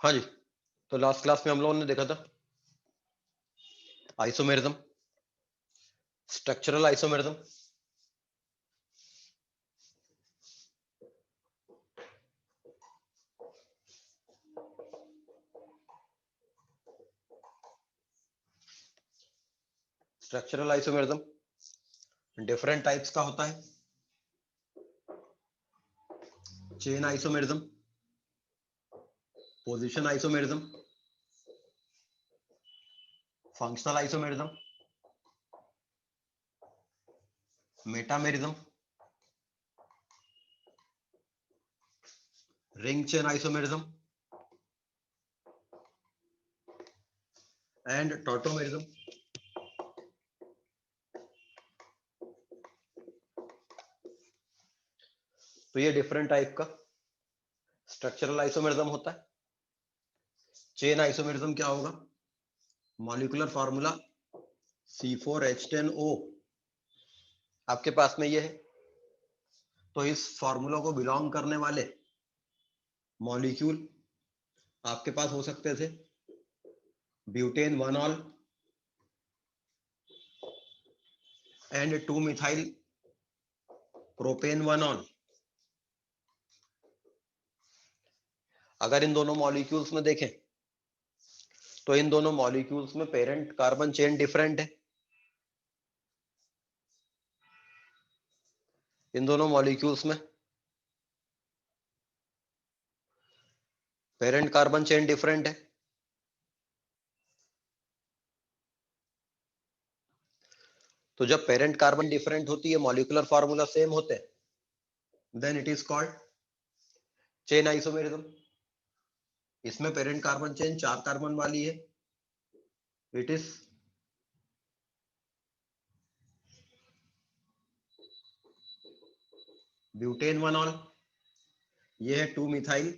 हाँ जी, तो last class में हम लोगों ने देखा था isomerism, structural isomerism. Structural isomerism different types का होता है। Chain isomerism, position isomerism, functional isomerism, metamerism, ring chain isomerism and tautomerism. तो ये डिफरेंट टाइप का स्ट्रक्चरल आइसोमेरिज्म होता है। चेन आइसोमेरिज्म क्या होगा? मॉलिक्यूलर फार्मूला C4H10O आपके पास में ये है, तो इस फार्मूला को बिलोंग करने वाले मॉलिक्यूल आपके पास हो सकते थे ब्यूटेन 1ऑल एंड 2-मिथाइल प्रोपेन 1ऑल। अगर इन दोनों मॉलिक्यूल्स में देखें तो इन दोनों मॉलिक्यूल्स में पेरेंट कार्बन चेन डिफरेंट है। इन दोनों मॉलिक्यूल्स में पेरेंट कार्बन चेन डिफरेंट है। तो जब पेरेंट कार्बन डिफरेंट होती है, मॉलिक्यूलर फार्मूला सेम होते हैं, then it is called chain isomerism. इसमें पेरेंट कार्बन चेन 4 कार्बन वाली है, इट इज ब्यूटेन 1ऑल, ये है 2-मिथाइल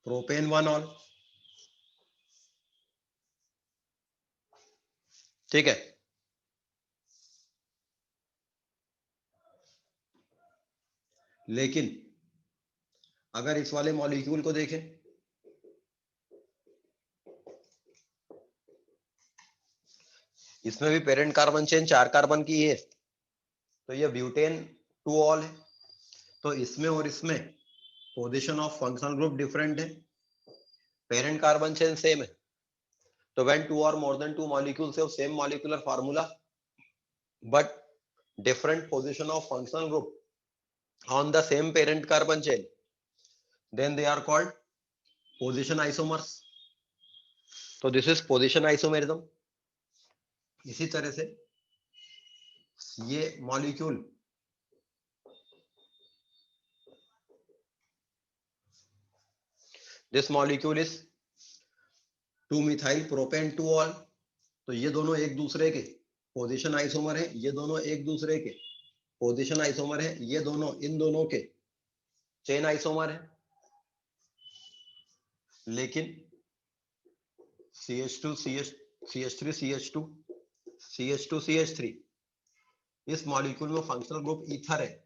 प्रोपेन 1ऑल। ठीक है, लेकिन अगर इस वाले मॉलिक्यूल को देखें, इसमें भी पेरेंट कार्बन चेन 4 कार्बन की है, तो ये ब्यूटेन 2ऑल है। तो इसमें और इसमें position of functional group different है, पेरेंट कार्बन चेन सेम है। तो when 2 or more than 2 molecules have same molecular formula but different position of functional group on the same parent carbon chain, then they are called position isomers. तो this is position isomerism। इसी तरह से ये molecule this molecule is two methyl propane two ol. तो ये दोनों एक दूसरे के पोजीशन आइसोमर है, ये दोनों एक दूसरे के पोजीशन आइसोमर है, ये दोनों इन दोनों के चेन आइसोमर है। लेकिन CH2 CH3 CH2 CH2 CH3 इस मॉलिक्यूल में फंक्शनल ग्रुप ईथर है,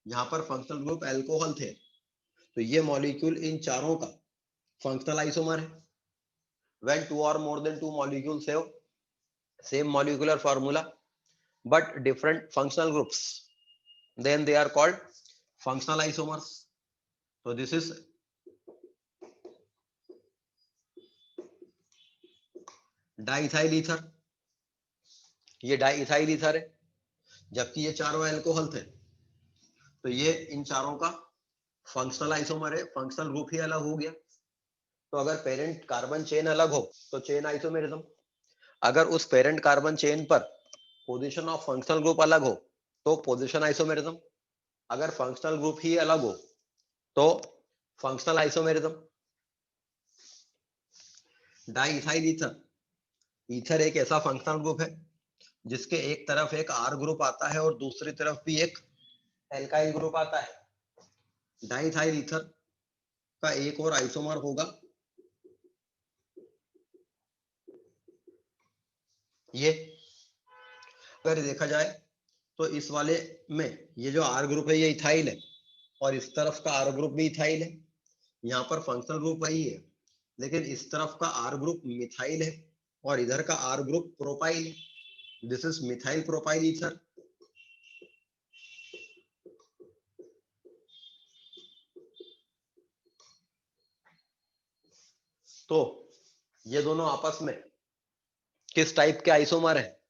यहाँ पर फंक्शनल ग्रुप अल्कोहल थे। तो ये मॉलिक्यूल इन चारों का फंक्शनल आइसोमर है। when 2 or more than 2 molecules have same molecular formula but different functional groups, then they are called functional isomers. So this is diethyl ether, ये डाइथाइल ईथर है, जबकि ये चारों अल्कोहल थे। तो ये इन चारों का फंक्शनल आइसोमर है, फंक्शनल ग्रुप ही अलग हो गया। तो अगर पेरेंट कार्बन चेन अलग हो तो चेन आइसोमेरिज्म, अगर उस पेरेंट कार्बन चेन पर पोजीशन ऑफ फंक्शनल ग्रुप अलग हो तो पोजीशन आइसोमेरिज्म, अगर फंक्शनल ग्रुप ही अलग हो तो functional isomerism. Diethyl ether, ether एक ऐसा फंक्शनल ग्रुप है जिसके एक तरफ एक R ग्रुप आता है और दूसरी तरफ भी एक एल्काइल ग्रुप आता है। डाइथाइल ईथर का एक और आइसोमर होगा ये। अगर देखा जाए तो इस वाले में ये जो R ग्रुप है ये इथाइल है, और इस तरफ का R ग्रुप भी इथाइल है। यहाँ पर फंक्शनल ग्रुप वही है, लेकिन इस तरफ का R ग्रुप मिथाइल है और इधर का R ग्रुप प्रोपाइल है। This is methyl propyl ether. तो ये दोनों आपस में किस टाइप के आइसोमर है?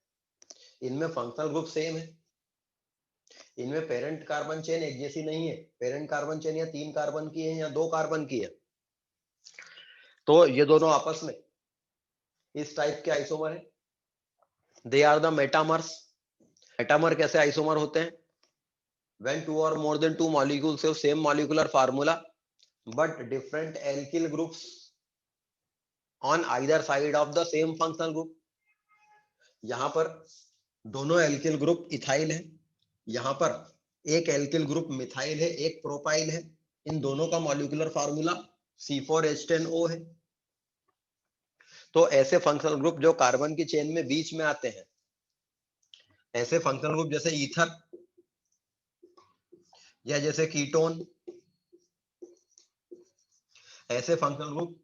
इनमें फंक्शनल ग्रुप सेम है, इनमें पेरेंट कार्बन चेन एक जैसी नहीं है। पेरेंट कार्बन चेन या 3 कार्बन की है या 2 कार्बन की है। तो ये दोनों आपस में इस टाइप के आइसोमर है। They are the metamers. Metamer कैसे आइसोमर होते हैं? when two or more than two molecules have same molecular formula but different alkyl groups on either side of the same functional group। यहां पर दोनों alkyl group ethyl है, यहां पर एक एल्किल ग्रुप मिथाइल है, एक प्रोपाइल है। इन दोनों का मॉलिक्यूलर फार्मूला C4H10O है। तो ऐसे फंक्शनल ग्रुप जो कार्बन की चेन में बीच में आते हैं, ऐसे फंक्शनल ग्रुप जैसे ईथर या जैसे कीटोन, ऐसे फंक्शनल ग्रुप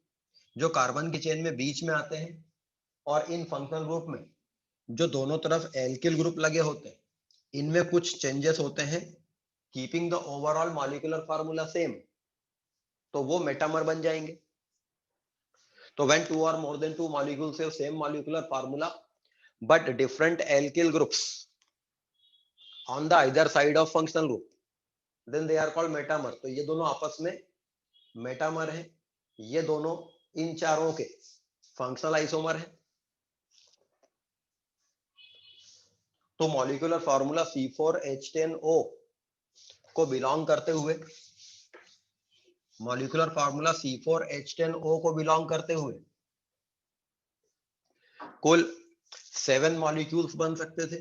जो कार्बन की चेन में बीच में आते हैं और इन फंक्शनल ग्रुप में जो दोनों तरफ एल्किल ग्रुप लगे होते हैं, इनमें कुछ चेंजेस होते हैं keeping the overall molecular formula same, तो वो मेटामर बन जाएंगे। तो when two or more than two molecules have same molecular formula but different alkyl groups on the either side of functional group, then they are called metamer। तो ये दोनों आपस में मेटामर है। ये दोनों इन चारों के फंक्शनल आइसोमर है। तो मॉलिक्यूलर फार्मूला C4H10O को बिलोंग करते हुए, मॉलिक्यूलर फार्मूला C4H10O को बिलोंग करते हुए कुल 7 मॉलिक्यूल्स बन सकते थे।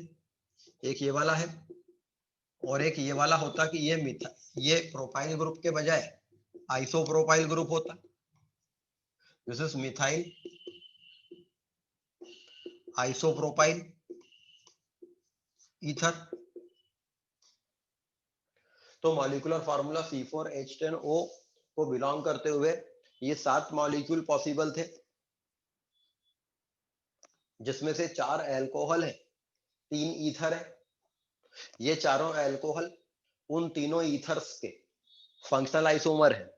एक ये वाला है और एक ये वाला होता कि ये प्रोपाइल ग्रुप के बजाय आइसोप्रोपाइल ग्रुप होता। This is methyl isopropyl ether. तो मॉलिक्यूलर फार्मूला C4H10O को बिलोंग करते हुए ये 7 मॉलिक्यूल पॉसिबल थे, जिसमें से 4 अल्कोहल है, 3 ईथर है। ये चारों अल्कोहल उन तीनों ईथर्स के फंक्शनल आइसोमर है।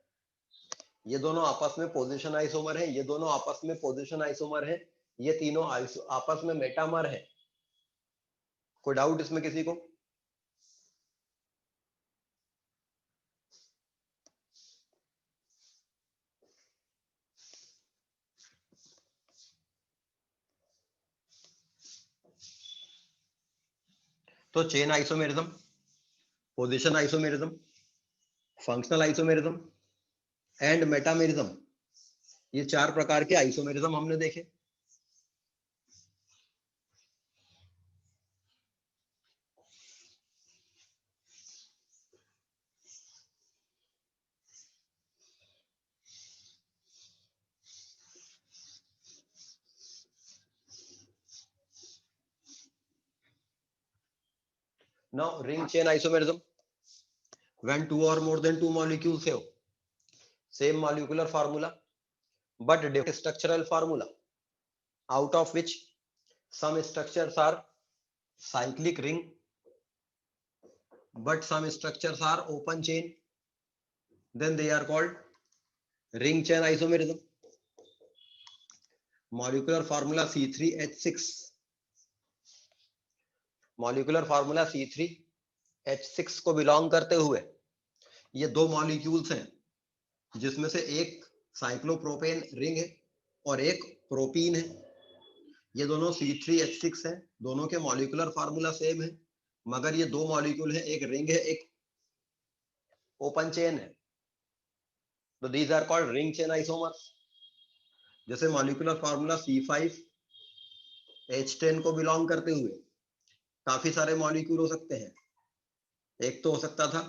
ये दोनों आपस में पोजीशन आइसोमर है, ये दोनों आपस में पोजीशन आइसोमर है, ये तीनों आपस में मेटामर है। कोई डाउट इसमें किसी को? तो chain isomerism, position isomerism, functional isomerism and metamerism, ये 4 प्रकार के आइसोमेरिज्म हमने देखे। Now ring chain isomerism, when two or more than two molecules have same molecular formula but different structural formula, out of which some structures are cyclic ring but some structures are open chain, then they are called ring chain isomerism। Molecular formula C3H6, molecular formula C3H6 को belong करते हुए ये 2 molecules हैं, जिसमें से एक cyclopropane ring है और एक प्रोपीन है। ये दोनों C3H6 हैं, दोनों के मॉलिक्यूलर फार्मूला सेम है, मगर ये 2 मॉलिक्यूल है, एक रिंग है, एक ओपन चेन है। तो these are called ring chain isomers. जैसे मॉलिक्यूलर फार्मूला C5H10 को बिलोंग करते हुए काफी सारे मॉलिक्यूल हो सकते हैं। एक तो हो सकता था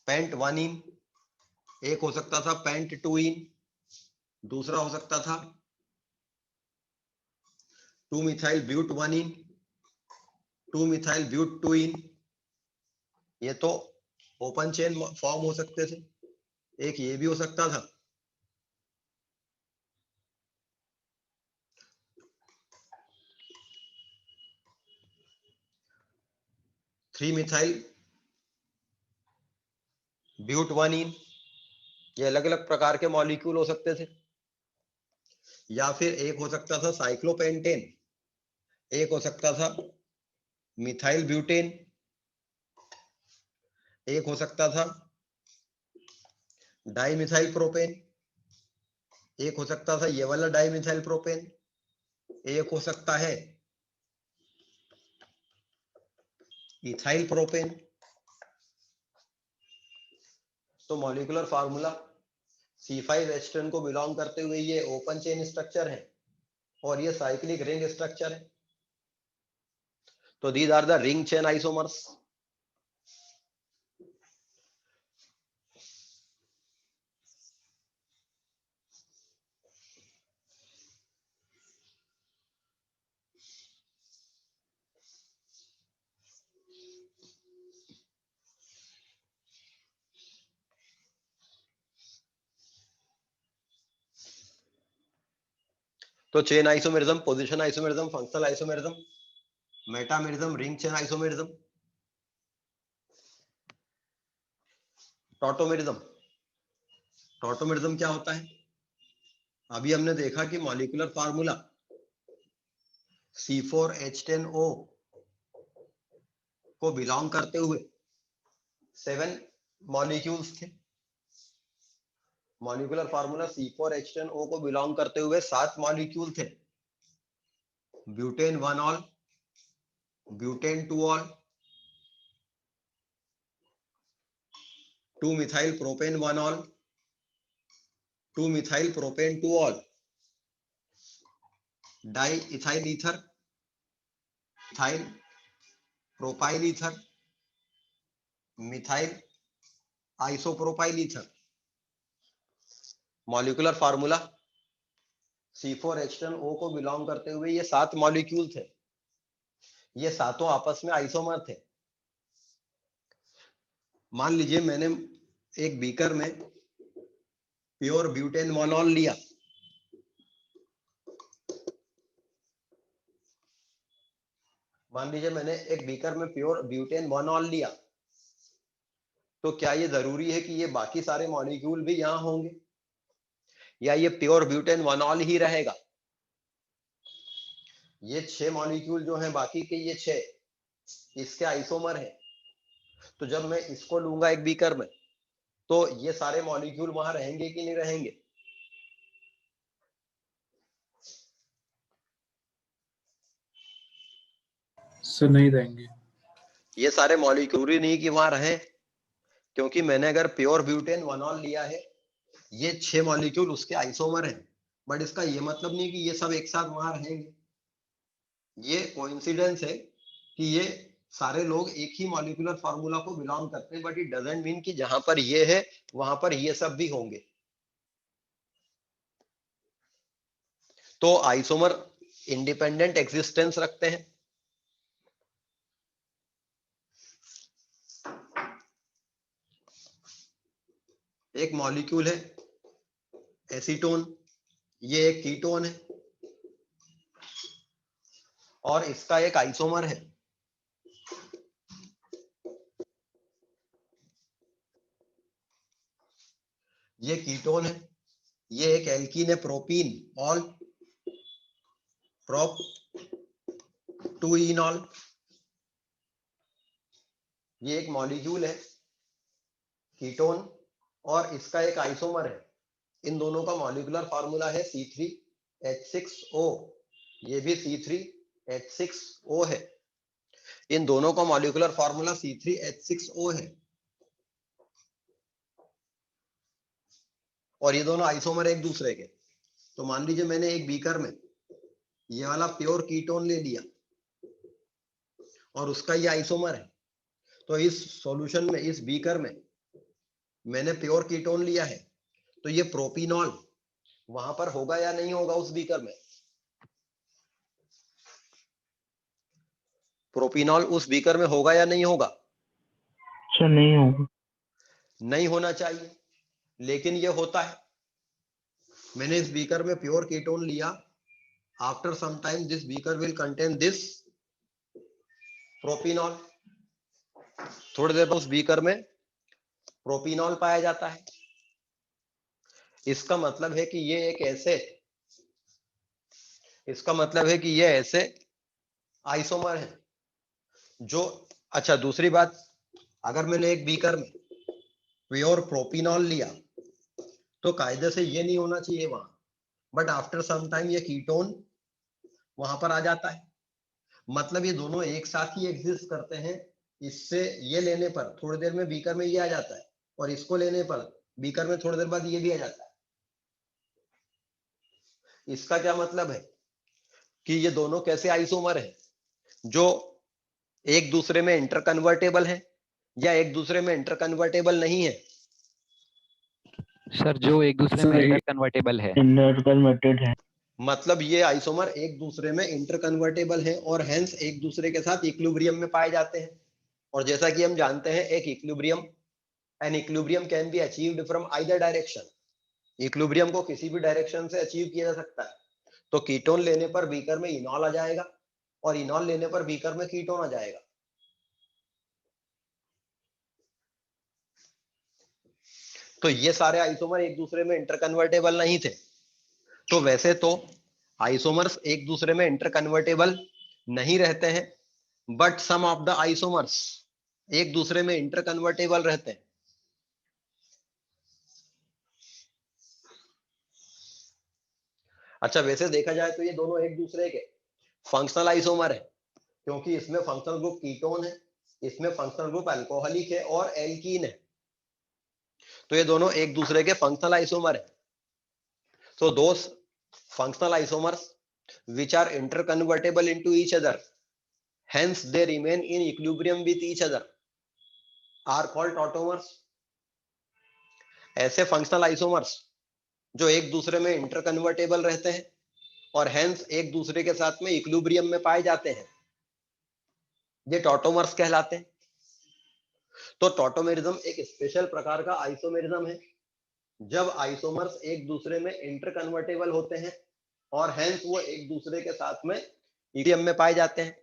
पेंट 1 इन, एक हो सकता था पेंट 2 इन, दूसरा हो सकता था 2 मिथाइल ब्यूट 1 इन, 2 मिथाइल ब्यूट 2 इन। ये तो ओपन चेन फॉर्म हो सकते थे, एक ये भी हो सकता था। थ्री मिथाइल ब्यूट 1 इन, ये अलग अलग प्रकार के मॉलिक्यूल हो सकते थे। या फिर एक हो सकता था साइक्लोपेंटेन, एक हो सकता था मिथाइल ब्यूटेन, एक हो सकता था डाइमिथाइल प्रोपेन, एक हो सकता था ये वाला डाइमिथाइल प्रोपेन, एक हो सकता है इथाइल प्रोपेन। तो मॉलिक्यूलर फार्मूला C5H10 को बिलोंग करते हुए ये ओपन चेन स्ट्रक्चर है और ये साइक्लिक रिंग स्ट्रक्चर है। तो these are the ring chain isomers. तो chain isomerism, position isomerism, functional isomerism, metamerism, ring chain isomerism, tautomerism. Tautomerism क्या होता है? अभी हमने देखा कि मॉलिक्यूलर फार्मूला C4H10O को बिलोंग करते हुए 7 मॉलिक्यूल्स थे। मॉलिक्यूलर फार्मूला C4H10O को बिलोंग करते हुए 7 मॉलिक्यूल थे। Butane 1 all, butane 2 all, 2 methyl propane 1 all, 2 methyl propane 2 all, di ethyl ether, ethyl propyl ether, methyl isopropyl ether. Molecular formula C4H10O को belong करते हुए ये 7 मॉलिक्यूल थे। ये सातों आपस में आइसोमर थे। मान लीजिए मैंने एक बीकर में प्योर ब्यूटेन 1 ऑल लिया, मान लीजिए मैंने एक बीकर में प्योर ब्यूटेन 1 ऑल लिया, तो क्या ये जरूरी है कि ये बाकी सारे मॉलिक्यूल भी यहां होंगे या ये प्योर ब्यूटेन 1 ऑल ही रहेगा? ये 6 मॉलिक्यूल जो हैं बाकी के, ये 6 इसके आइसोमर हैं। तो जब मैं इसको लूंगा एक बीकर में, तो ये सारे मॉलिक्यूल वहां रहेंगे कि नहीं रहेंगे? सर नहीं रहेंगे। ये सारे मॉलिक्यूल ही नहीं कि वहां रहे, क्योंकि मैंने अगर प्योर ब्यूटेन 1 ऑल लिया है, ये 6 मॉलिक्यूल उसके आइसोमर हैं, बट इसका ये मतलब नहीं कि ये सब एक साथ वहां रहेंगे। ये कोइंसिडेंस है कि ये सारे लोग एक ही मॉलिक्यूलर फार्मूला को बिलोंग करते हैं, बट इट डजंट मीन कि जहां पर ये है वहां पर ये सब भी होंगे। तो आइसोमर इंडिपेंडेंट एग्जिस्टेंस रखते हैं। एक मॉलिक्यूल है एसीटोन, ये एक कीटोन है और इसका एक आइसोमर है, ये कीटोन है। ये एक एल्कीन है प्रोपीन ऑल, प्रोप 2 इनॉल। ये एक मॉलिक्यूल है कीटोन और इसका एक आइसोमर है। इन दोनों का मॉलिक्यूलर फार्मूला है C3H6O, ये भी C3H6O है। इन दोनों का मॉलिक्यूलर फार्मूला C3H6O है और ये दोनों आइसोमर एक दूसरे के। तो मान लीजिए मैंने एक बीकर में ये वाला प्योर कीटोन ले लिया और उसका ये आइसोमर है, तो इस सॉल्यूशन में, इस बीकर में मैंने प्योर कीटोन लिया है, तो ये प्रोपिनॉल वहां पर होगा या नहीं होगा उस बीकर में? प्रोपिनॉल उस बीकर में होगा या नहीं होगा? अच्छा नहीं होगा। नहीं होना चाहिए, लेकिन ये होता है। मैंने इस बीकर में प्योर कीटोन लिया, after some time this beaker will contain this propenol. थोड़ी देर बाद उस बीकर में प्रोपिनॉल पाया जाता है। इसका मतलब है कि ये ऐसे आइसोमर है जो, अच्छा दूसरी बात, अगर मैंने एक बीकर में प्योर प्रोपिनॉल लिया तो कायदे से ये नहीं होना चाहिए वहां, बट आफ्टर सम टाइम ये कीटोन वहां पर आ जाता है। मतलब ये दोनों एक साथ ही एग्जिस्ट करते हैं। इससे ये लेने पर थोड़ी देर में बीकर में ये आ जाता है, और इसको लेने पर बीकर में थोड़ी देर बाद ये भी आ जाता है। इसका क्या मतलब है कि ये दोनों कैसे आइसोमर है, जो एक दूसरे में इंटर कन्वर्टेबल है या एक दूसरे में इंटर कन्वर्टेबल नहीं है। सर जो एक दूसरे में इंटर कन्वर्टेबल है। इंटर कन्वर्टेड है। मतलब ये आइसोमर एक दूसरे में इंटर कन्वर्टेबल है और हेंस एक दूसरे के साथ इक्विलिब्रियम में पाए जाते हैं। और जैसा कि हम जानते हैं, एक equilibrium, an equilibrium can be achieved from either direction. Equilibrium को किसी भी डायरेक्शन से अचीव किया जा सकता है। तो कीटोन लेने पर बीकर में इनॉल आ जाएगा, और इनॉल लेने पर बीकर में कीटोन आ जाएगा। तो ये सारे आइसोमर एक दूसरे में इंटर कन्वर्टेबल नहीं थे। तो वैसे तो आइसोमर्स एक दूसरे में इंटर कन्वर्टेबल नहीं रहते हैं, but some of the isomers एक दूसरे में इंटर कन्वर्टेबल रहते हैं। अच्छा, वैसे देखा जाए तो ये दोनों एक दूसरे के फंक्शनल आइसोमर है, क्योंकि इसमें फंक्शनल ग्रुप कीटोन है, इसमें फंक्शनल ग्रुप अल्कोहलिक है और एल्कीन है। तो ये दोनों एक दूसरे के फंक्शनल आइसोमर है। So those functional isomers which are interconvertible into each other, hence they remain in equilibrium with each other, are called tautomers. ऐसे फंक्शनल आइसोमर्स जो एक दूसरे में इंटरकन्वर्टेबल रहते हैं और हेंस एक दूसरे के साथ में इक्विलिब्रियम में पाए जाते हैं, ये टॉटोमर्स कहलाते हैं। तो टॉटोमेरिज्म एक स्पेशल प्रकार का आइसोमेरिज्म है, जब आइसोमर्स एक दूसरे में इंटरकन्वर्टेबल होते हैं और हेंस वो एक दूसरे के साथ में इक्विलिब्रियम में पाए जाते हैं।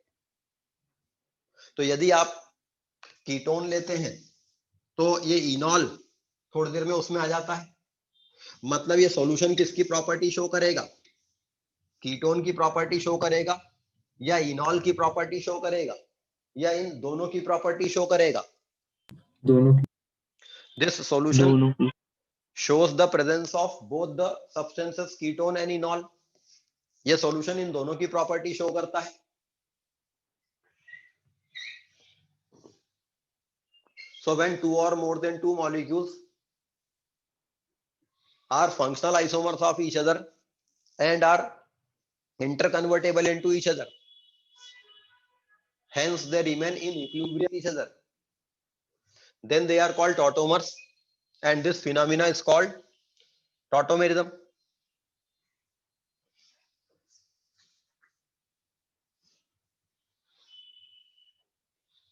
तो यदि आप कीटोन लेते हैं तो ये इनॉल थोड़ी देर में उसमें आ जाता है। मतलब ये सॉल्यूशन किसकी प्रॉपर्टी शो करेगा, कीटोन की प्रॉपर्टी शो करेगा, या इनॉल की प्रॉपर्टी शो करेगा, या इन दोनों की प्रॉपर्टी शो करेगा? दोनों की। This solution shows the presence of both the substances ketone and enol. ये सॉल्यूशन इन दोनों की प्रॉपर्टी शो करता है। So when two or more than two molecules are functional isomers of each other and are interconvertible into each other, hence they remain in equilibrium with each other, then they are called tautomers, and this phenomena is called tautomerism.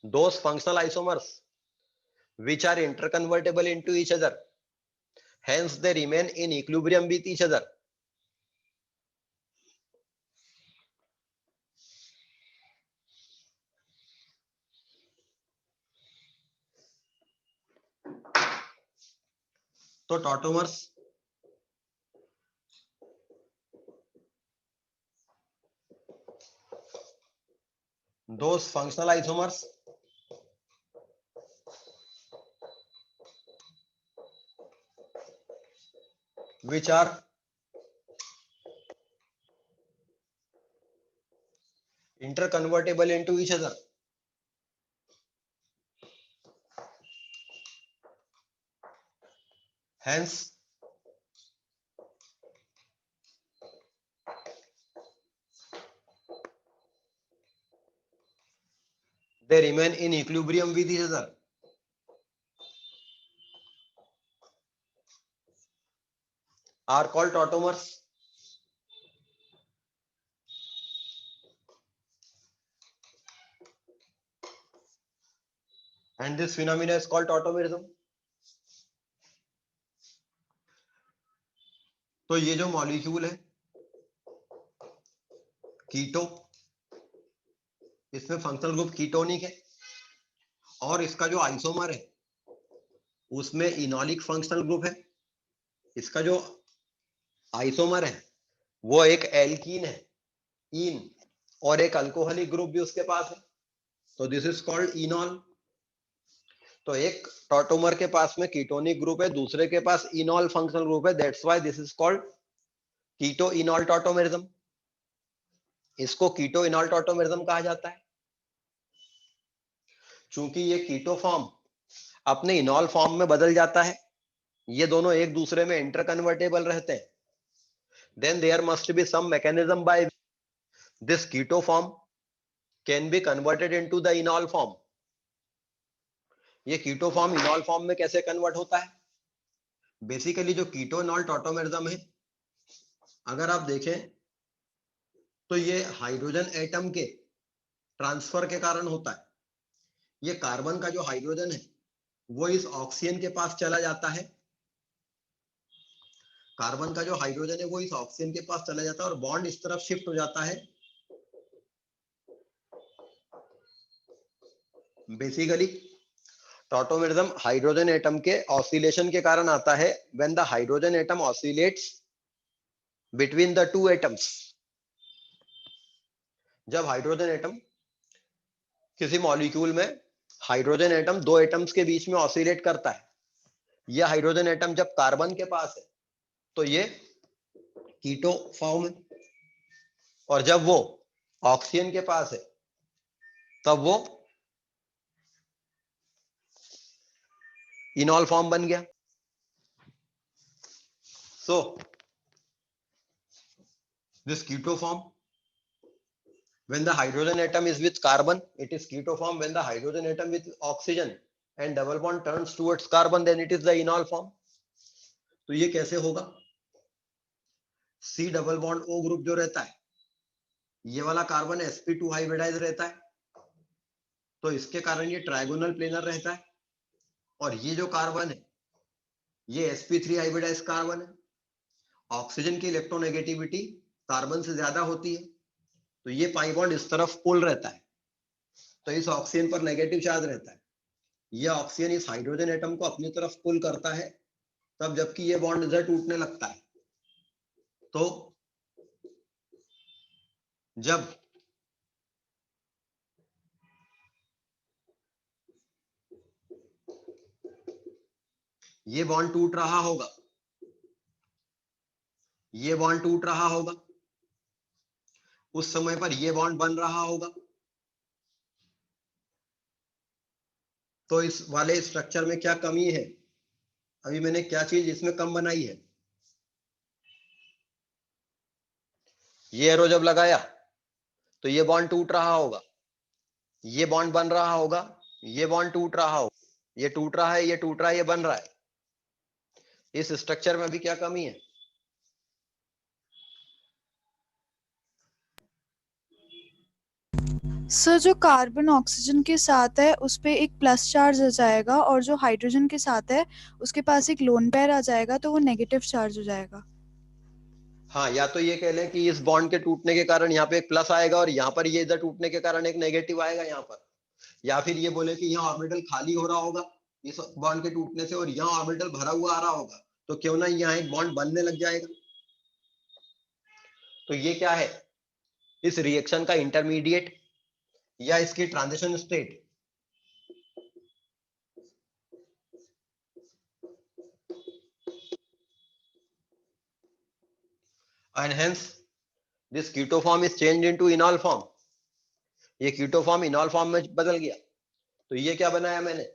Those functional isomers which are interconvertible into each other, hence they remain in equilibrium with each other, तो tautomers those functional isomers which are interconvertible into each other, hence they remain in equilibrium with each other, are called tautomers. And this phenomena is called tautomerism. तो ये जो molecule है कीटो, इसमें functional group ketonic है, और इसका जो isomer है उसमें इनॉलिक फंक्शनल ग्रुप है। इसका जो आइसोमर है वो एक एल्कीन है, इन, और एक अल्कोहलिक ग्रुप भी उसके पास है, तो दिस इज कॉल्ड इनॉल। तो एक टॉटोमर के पास में कीटोनिक ग्रुप है, दूसरे के पास इनॉल फंक्शनल ग्रुप है, that's why this is called keto enol tautomerism. इसको कीटो इनॉल टॉटोमेरिज्म कहा जाता है, चूंकि ये कीटो फॉर्म अपने इनॉल फॉर्म में बदल जाता है, ये दोनों एक दूसरे में इंटरकन्वर्टेबल रहते हैं, then there must be some mechanism by this keto form can be converted into the enol form। ये कीटो फॉर्म इनॉल फॉर्म में कैसे कन्वर्ट होता है? बेसिकली जो कीटो इनॉल टॉटोमेरिज्म है, अगर आप देखें तो ये हाइड्रोजन एटम के ट्रांसफर के कारण होता है। ये कार्बन का जो हाइड्रोजन है वो इस ऑक्सीजन के पास चला जाता है, कार्बन का जो हाइड्रोजन है वो इस ऑक्सीजन के पास चला जाता है और बॉन्ड इस तरफ शिफ्ट हो जाता है। बेसिकली टॉटोमेरिज्म हाइड्रोजन एटम के ऑसिलेशन के कारण आता है, when the hydrogen atom oscillates between the two atoms. जब हाइड्रोजन एटम किसी मॉलिक्यूल में हाइड्रोजन एटम दो एटम्स के बीच में ऑसिलेट करता है, यह हाइड्रोजन एटम जब कार्बन के पास है तो ये कीटो फॉर्म है, और जब वो ऑक्सीजन के पास है तब वो इनॉल फॉर्म बन गया। So this keto form when the hydrogen atom is with carbon, it is keto form. When the hydrogen atom with oxygen and double bond turns towards carbon, then it is the enol form। तो ये कैसे होगा? C double bond O group जो रहता है, ये वाला carbon sp2 hybridise रहता है, तो इसके कारण ये ट्राइगोनल प्लेनर रहता है, और ये जो कार्बन है ये sp3 हाइब्रिडाइज कार्बन है। ऑक्सीजन की इलेक्ट्रोनेगेटिविटी कार्बन से ज्यादा होती है, तो ये पाई बॉन्ड इस तरफ पुल रहता है, तो इस ऑक्सीजन पर नेगेटिव चार्ज रहता है। ये ऑक्सीजन इस हाइड्रोजन एटम को अपनी तरफ पुल करता है, तब जबकि ये बॉन्ड इधर टूटने लगता है। तो जब ये बॉन्ड टूट रहा होगा, ये बॉन्ड टूट रहा होगा, उस समय पर ये बॉन्ड बन रहा होगा, तो इस वाले स्ट्रक्चर में क्या कमी है? अभी मैंने क्या चीज इसमें कम बनाई है? ये एरो जब लगाया तो ये बॉन्ड टूट रहा होगा, ये बॉन्ड बन रहा होगा, ये बॉन्ड टूट रहा होगा, ये टूट रहा है, ये टूट रहा है, ये बन रहा है। इस स्ट्रक्चर में अभी क्या कमी है? सर जो कार्बन ऑक्सीजन के साथ है उस पे एक प्लस चार्ज आ जाएगा, और जो हाइड्रोजन के साथ है उसके पास एक लोन पेयर आ जाएगा, तो वो नेगेटिव चार्ज हो जाएगा। हाँ, या तो ये कह लें कि इस बॉन्ड के टूटने के कारण यहाँ पे एक प्लस आएगा और यहाँ पर ये इधर टूटने के कारण एक नेगेटिव आएगा यहाँ पर, या फिर ये बोले कि यहाँ ऑर्बिटल खाली हो रहा होगा इस बॉन्ड के टूटने से और यहाँ ऑर्बिटल भरा हुआ आ रहा होगा, तो क्यों ना यहाँ एक बॉन्ड बनने लग जाएगा। तो ये क्या है? इस रिएक्शन का इंटरमीडिएट या इसकी transition state. And hence this keto form is changed into enol form. ये कीटो फॉर्म इनॉल फॉर्म में बदल गया, तो ये क्या बनाया मैंने?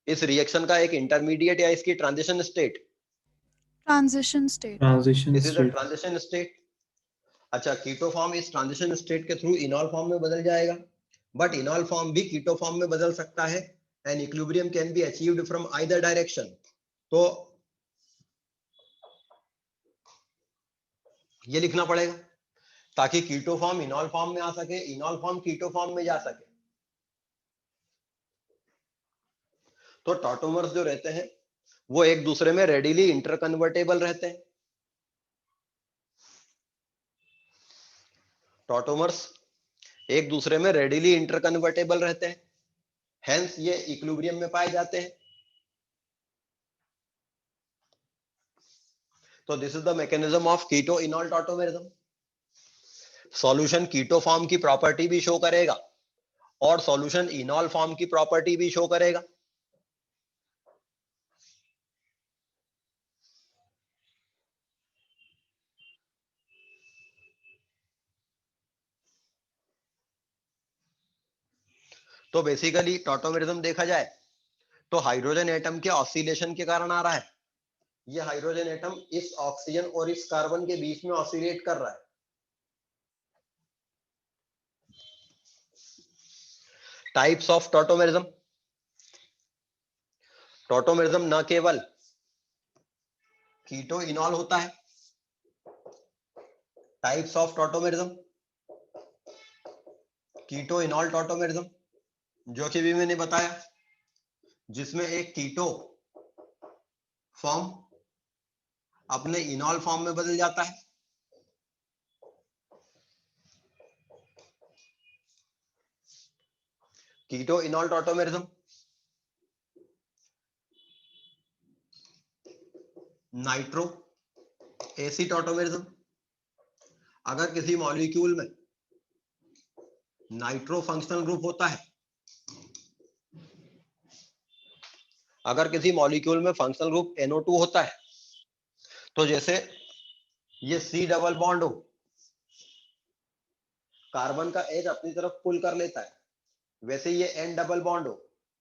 इस रिएक्शन का एक इंटरमीडिएट या इसकी transition state. Transition state. Transition this is the state. Transition state. अच्छा, कीटो फॉर्म इस ट्रांजिशन स्टेट के थ्रू इनॉल फॉर्म में बदल जाएगा, बट इनॉल फॉर्म भी कीटो फॉर्म में बदल सकता है, and equilibrium can be achieved from either direction. तो ये लिखना पड़ेगा ताकि कीटो फॉर्म इनॉल फॉर्म में आ सके, इनॉल फॉर्म कीटो फॉर्म में जा सके। तो टॉटोमर्स जो रहते हैं वो एक दूसरे में रेडिली इंटरकन्वर्टेबल रहते हैं, टॉटोमर्स एक दूसरे में रेडिली इंटरकन्वर्टेबल रहते हैं, हेंस ये इक्विलिब्रियम में पाए जाते हैं। तो this is the mechanism of keto enol tautomerism. Solution keto form की प्रॉपर्टी भी शो करेगा और सॉल्यूशन इनॉल फॉर्म की प्रॉपर्टी भी शो करेगा। तो बेसिकली टॉटोमेरिज्म देखा जाए तो हाइड्रोजन एटम के ऑसिलेशन के कारण आ रहा है। ये हाइड्रोजन एटम इस ऑक्सीजन और इस कार्बन के बीच में ऑसिलेट कर रहा है। Types of tautomerism. टॉटोमेरिज्म न केवल कीटो इनॉल होता है। Types of tautomerism, keto enol tautomerism, जो कि भी मैंने बताया, जिसमें एक कीटो फॉर्म अपने इनॉल फॉर्म में बदल जाता है। Keto enol tautomerism. Nitro aci tautomerism. अगर किसी मॉलिक्यूल में नाइट्रो फंक्शनल ग्रुप होता है, अगर किसी मॉलिक्यूल में फंक्शनल ग्रुप NO2 होता है, तो जैसे ये C डबल बॉन्ड हो, कार्बन का H अपनी तरफ पुल कर लेता है, वैसे ये N डबल बॉन्ड हो,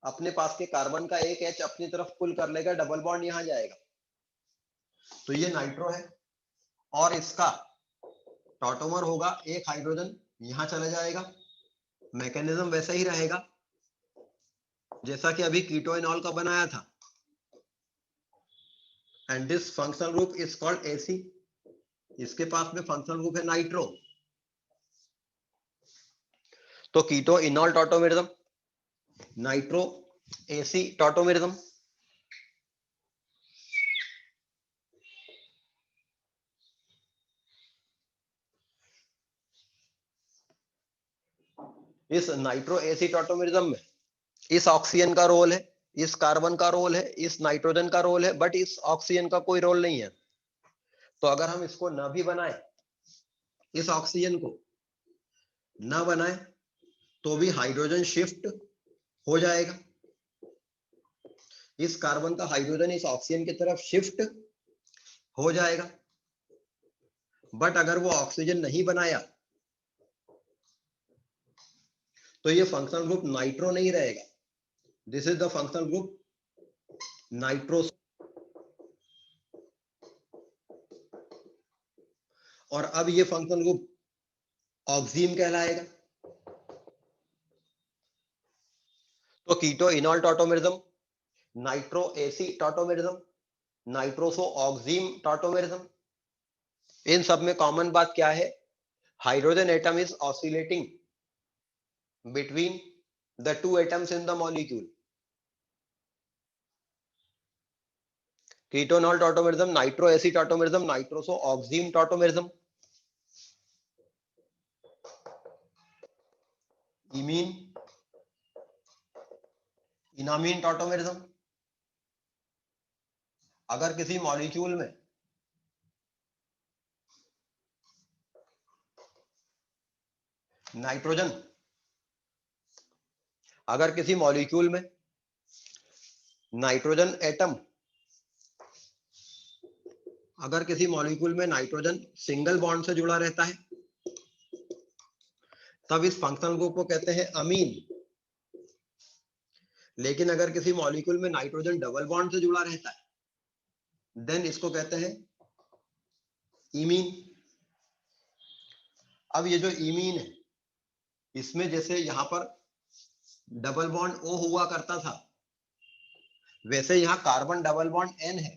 अपने पास के कार्बन का एक H अपनी तरफ पुल कर लेगा, डबल बॉन्ड यहां जाएगा, तो ये नाइट्रो है। और इसका टॉटोमर होगा, एक हाइड्रोजन यहां चला जाएगा। मैकेनिज्म वैसा ही रहेगा जैसा कि अभी कीटो इनॉल का बनाया था। And this functional group is called AC। इसके पास में फंक्शनल ग्रुप है नाइट्रो। तो keto enol tautomerism, nitro AC tautomerism. इस नाइट्रो AC टॉटोमेरिज्म में इस ऑक्सीजन का रोल है, इस कार्बन का रोल है, इस नाइट्रोजन का रोल है, बट इस ऑक्सीजन का कोई रोल नहीं है। तो अगर हम इसको न भी बनाए, इस ऑक्सीजन को न बनाए, तो भी हाइड्रोजन शिफ्ट हो जाएगा। इस कार्बन का हाइड्रोजन इस ऑक्सीजन की तरफ शिफ्ट हो जाएगा। बट अगर वो ऑक्सीजन नहीं बनाया, तो ये फंक्शनल ग्रुप नाइट्रो नहीं रहेगा। This is the functional group nitro. और अब ये फंक्शनल ग्रुप ऑक्सीम कहलाएगा। तो keto enol tautomerism, nitro AC टॉटोमेरिज्म, नाइट्रोसो ऑक्सीम टॉटोमेरिज्म, इन सब में कॉमन बात क्या है? Hydrogen atom is oscillating between the two atoms in the molecule. Ketonol tautomerism, nitro AC tautomerism, nitroso oxime tautomerism, imine enamine tautomerism। अगर किसी molecule में नाइट्रोजन, अगर किसी मॉलिक्यूल में नाइट्रोजन एटम, अगर किसी मॉलिक्यूल में नाइट्रोजन सिंगल बॉन्ड से जुड़ा रहता है, तब इस फंक्शनल ग्रुप को कहते हैं अमीन। लेकिन अगर किसी मॉलिक्यूल में नाइट्रोजन डबल बॉन्ड से जुड़ा रहता है, देन इसको कहते हैं इमीन। अब ये जो इमीन है, इसमें जैसे यहां पर डबल बॉन्ड O हुआ करता था, वैसे यहाँ कार्बन डबल बॉन्ड N है,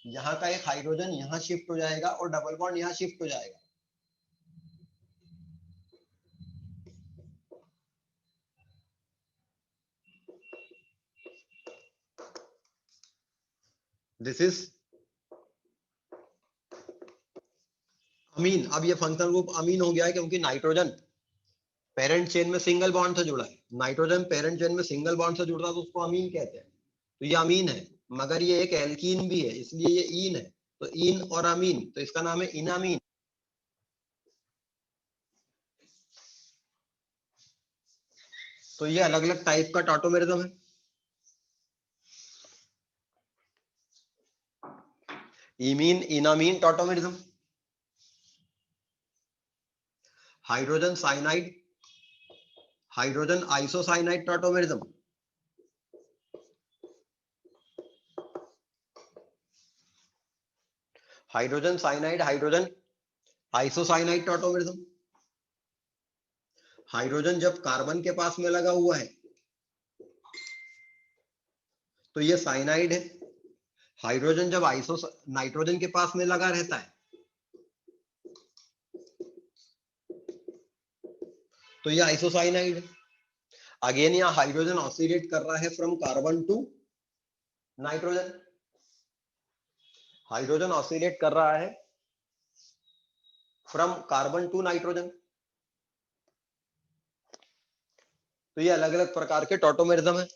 यहाँ का एक हाइड्रोजन यहाँ शिफ्ट हो जाएगा और डबल बॉन्ड यहाँ शिफ्ट हो जाएगा। दिस इज अमीन, अब ये फंक्शनल ग्रुप अमीन हो गया है क्योंकि नाइट्रोजन पेरेंट चेन में सिंगल बॉन्ड से जुड़ा है। नाइट्रोजन पेरेंट चेन में सिंगल बॉन्ड से जुड़ रहा है तो उसको अमीन कहते हैं। तो ये अमीन है, मगर ये एक एल्कीन भी है, इसलिए ये ईन है। तो ईन और अमीन, तो इसका नाम है इनामीन। तो ये अलग अलग टाइप का टॉटोमेरिज्म है। Imine, enamine tautomerism, hydrogen cyanide, hydrogen isocyanide tautomerism, hydrogen cyanide, hydrogen isocyanide tautomerism. Hydrogen जब कार्बन के पास में लगा हुआ है तो ये साइनाइड है। हाइड्रोजन जब नाइट्रोजन के पास में लगा रहता है तो ये आइसोसाइनाइड है। अगेन यहाँ हाइड्रोजन ऑसिलेट कर रहा है from carbon to nitrogen. Hydrogen oscillate कर रहा है फ्रॉम कार्बन टू नाइट्रोजन। तो ये अलग अलग प्रकार के टॉटोमेरिज्म है।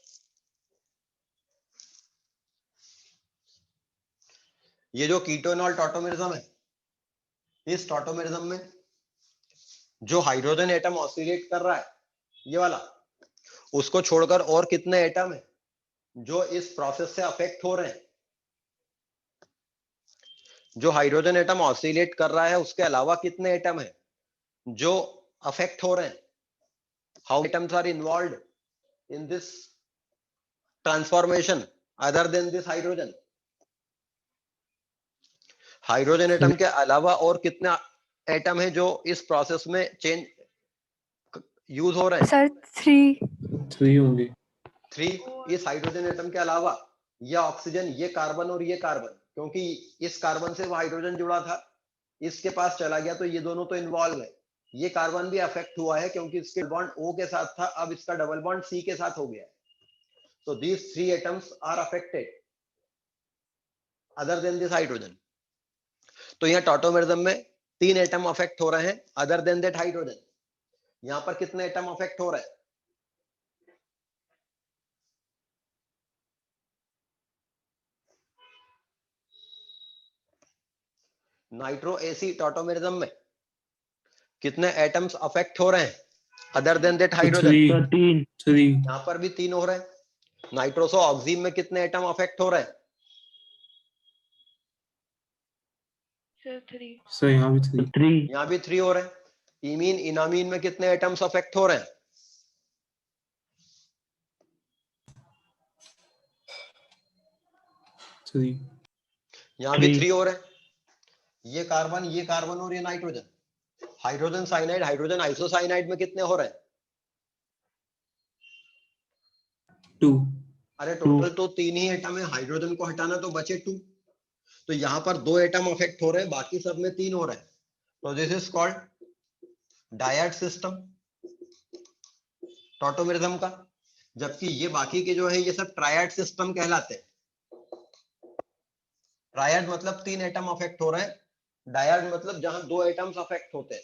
ये जो कीटोनॉल टॉटोमेरिज्म है, इस टॉटोमेरिज्म में जो हाइड्रोजन एटम ऑसिलेट कर रहा है, ये वाला, उसको छोड़कर और कितने एटम है जो इस प्रोसेस से अफेक्ट हो रहे हैं? जो हाइड्रोजन एटम ऑसिलेट कर रहा है उसके अलावा कितने एटम है जो अफेक्ट हो रहे हैं? How atoms are involve in this transformation other than this hydrogen? Hydrogen atom के अलावा और कितने एटम है जो इस प्रोसेस में चेंज यूज हो रहे हैं? सर 3 होंगे। 3। इस हाइड्रोजन एटम के अलावा ये ऑक्सीजन, ये कार्बन और ये कार्बन, क्योंकि इस कार्बन से वो हाइड्रोजन जुड़ा था, इसके पास चला गया तो ये दोनों तो इन्वॉल्व है। ये कार्बन भी अफेक्ट हुआ है क्योंकि इसके बॉन्ड O के साथ था, अब इसका डबल बॉन्ड C के साथ हो गया है। तो these 3 atoms are affected other than this hydrogen. तो यहाँ टॉटोमेरिज्म में 3 एटम अफेक्ट हो रहे हैं अदर देन दैट हाइड्रोजन। यहाँ पर कितने एटम अफेक्ट हो रहे हैं? नाइट्रो एसी टॉटोमेरिज्म में कितने एटम्स अफेक्ट हो रहे हैं अदर देन दैट हाइड्रोजन? 3। यहाँ पर भी 3 हो रहे हैं। नाइट्रोसो ऑक्सीन में कितने एटम अफेक्ट हो रहे हैं? सर यहाँ भी 3। यहाँ भी 3 हो रहे हैं। इमीन, इनामीन में कितने एटम्स अफेक्ट हो रहे हैं? 3। यहाँ भी 3 हो रहे हैं। ये कार्बन और ये nitrogen. Hydrogen cyanide, hydrogen isocyanide में कितने हो रहे हैं? 2। अरे टोटल तो 3 ही एटम है, हाइड्रोजन को हटाना तो बचे 2। तो यहाँ पर 2 एटम अफेक्ट हो रहे हैं, बाकी सब में 3 हो रहे हैं। तो this is called dyad system tautomerism का। जबकि ये बाकी के जो है ये सब ट्रायड सिस्टम कहलाते हैं। ट्रायड मतलब 3 एटम अफेक्ट हो रहे हैं, डायड मतलब जहां 2 एटम्स अफेक्ट होते हैं।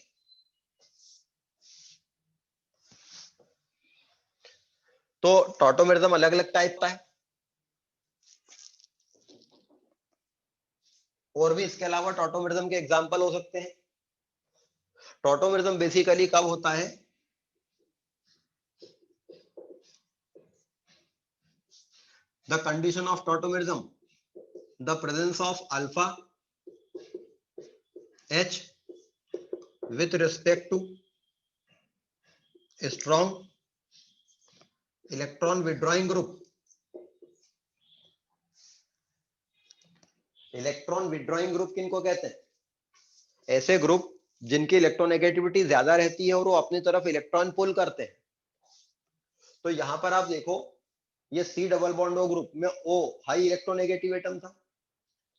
तो टॉटोमेरिज्म अलग अलग टाइप का है। और भी इसके अलावा टॉटोमेरिज्म के एग्जांपल हो सकते हैं। टॉटोमेरिज्म बेसिकली कब होता है? The condition of tautomerism, the presence of alpha H with respect to a strong electron withdrawing group. Electron withdrawing group किनको कहते हैं? ऐसे ग्रुप जिनकी इलेक्ट्रोनेगेटिविटी ज्यादा रहती है और वो अपनी तरफ इलेक्ट्रॉन पुल करते हैं। तो यहां पर आप देखो, ये C double bond O group में O हाई इलेक्ट्रोनेगेटिव एटम था,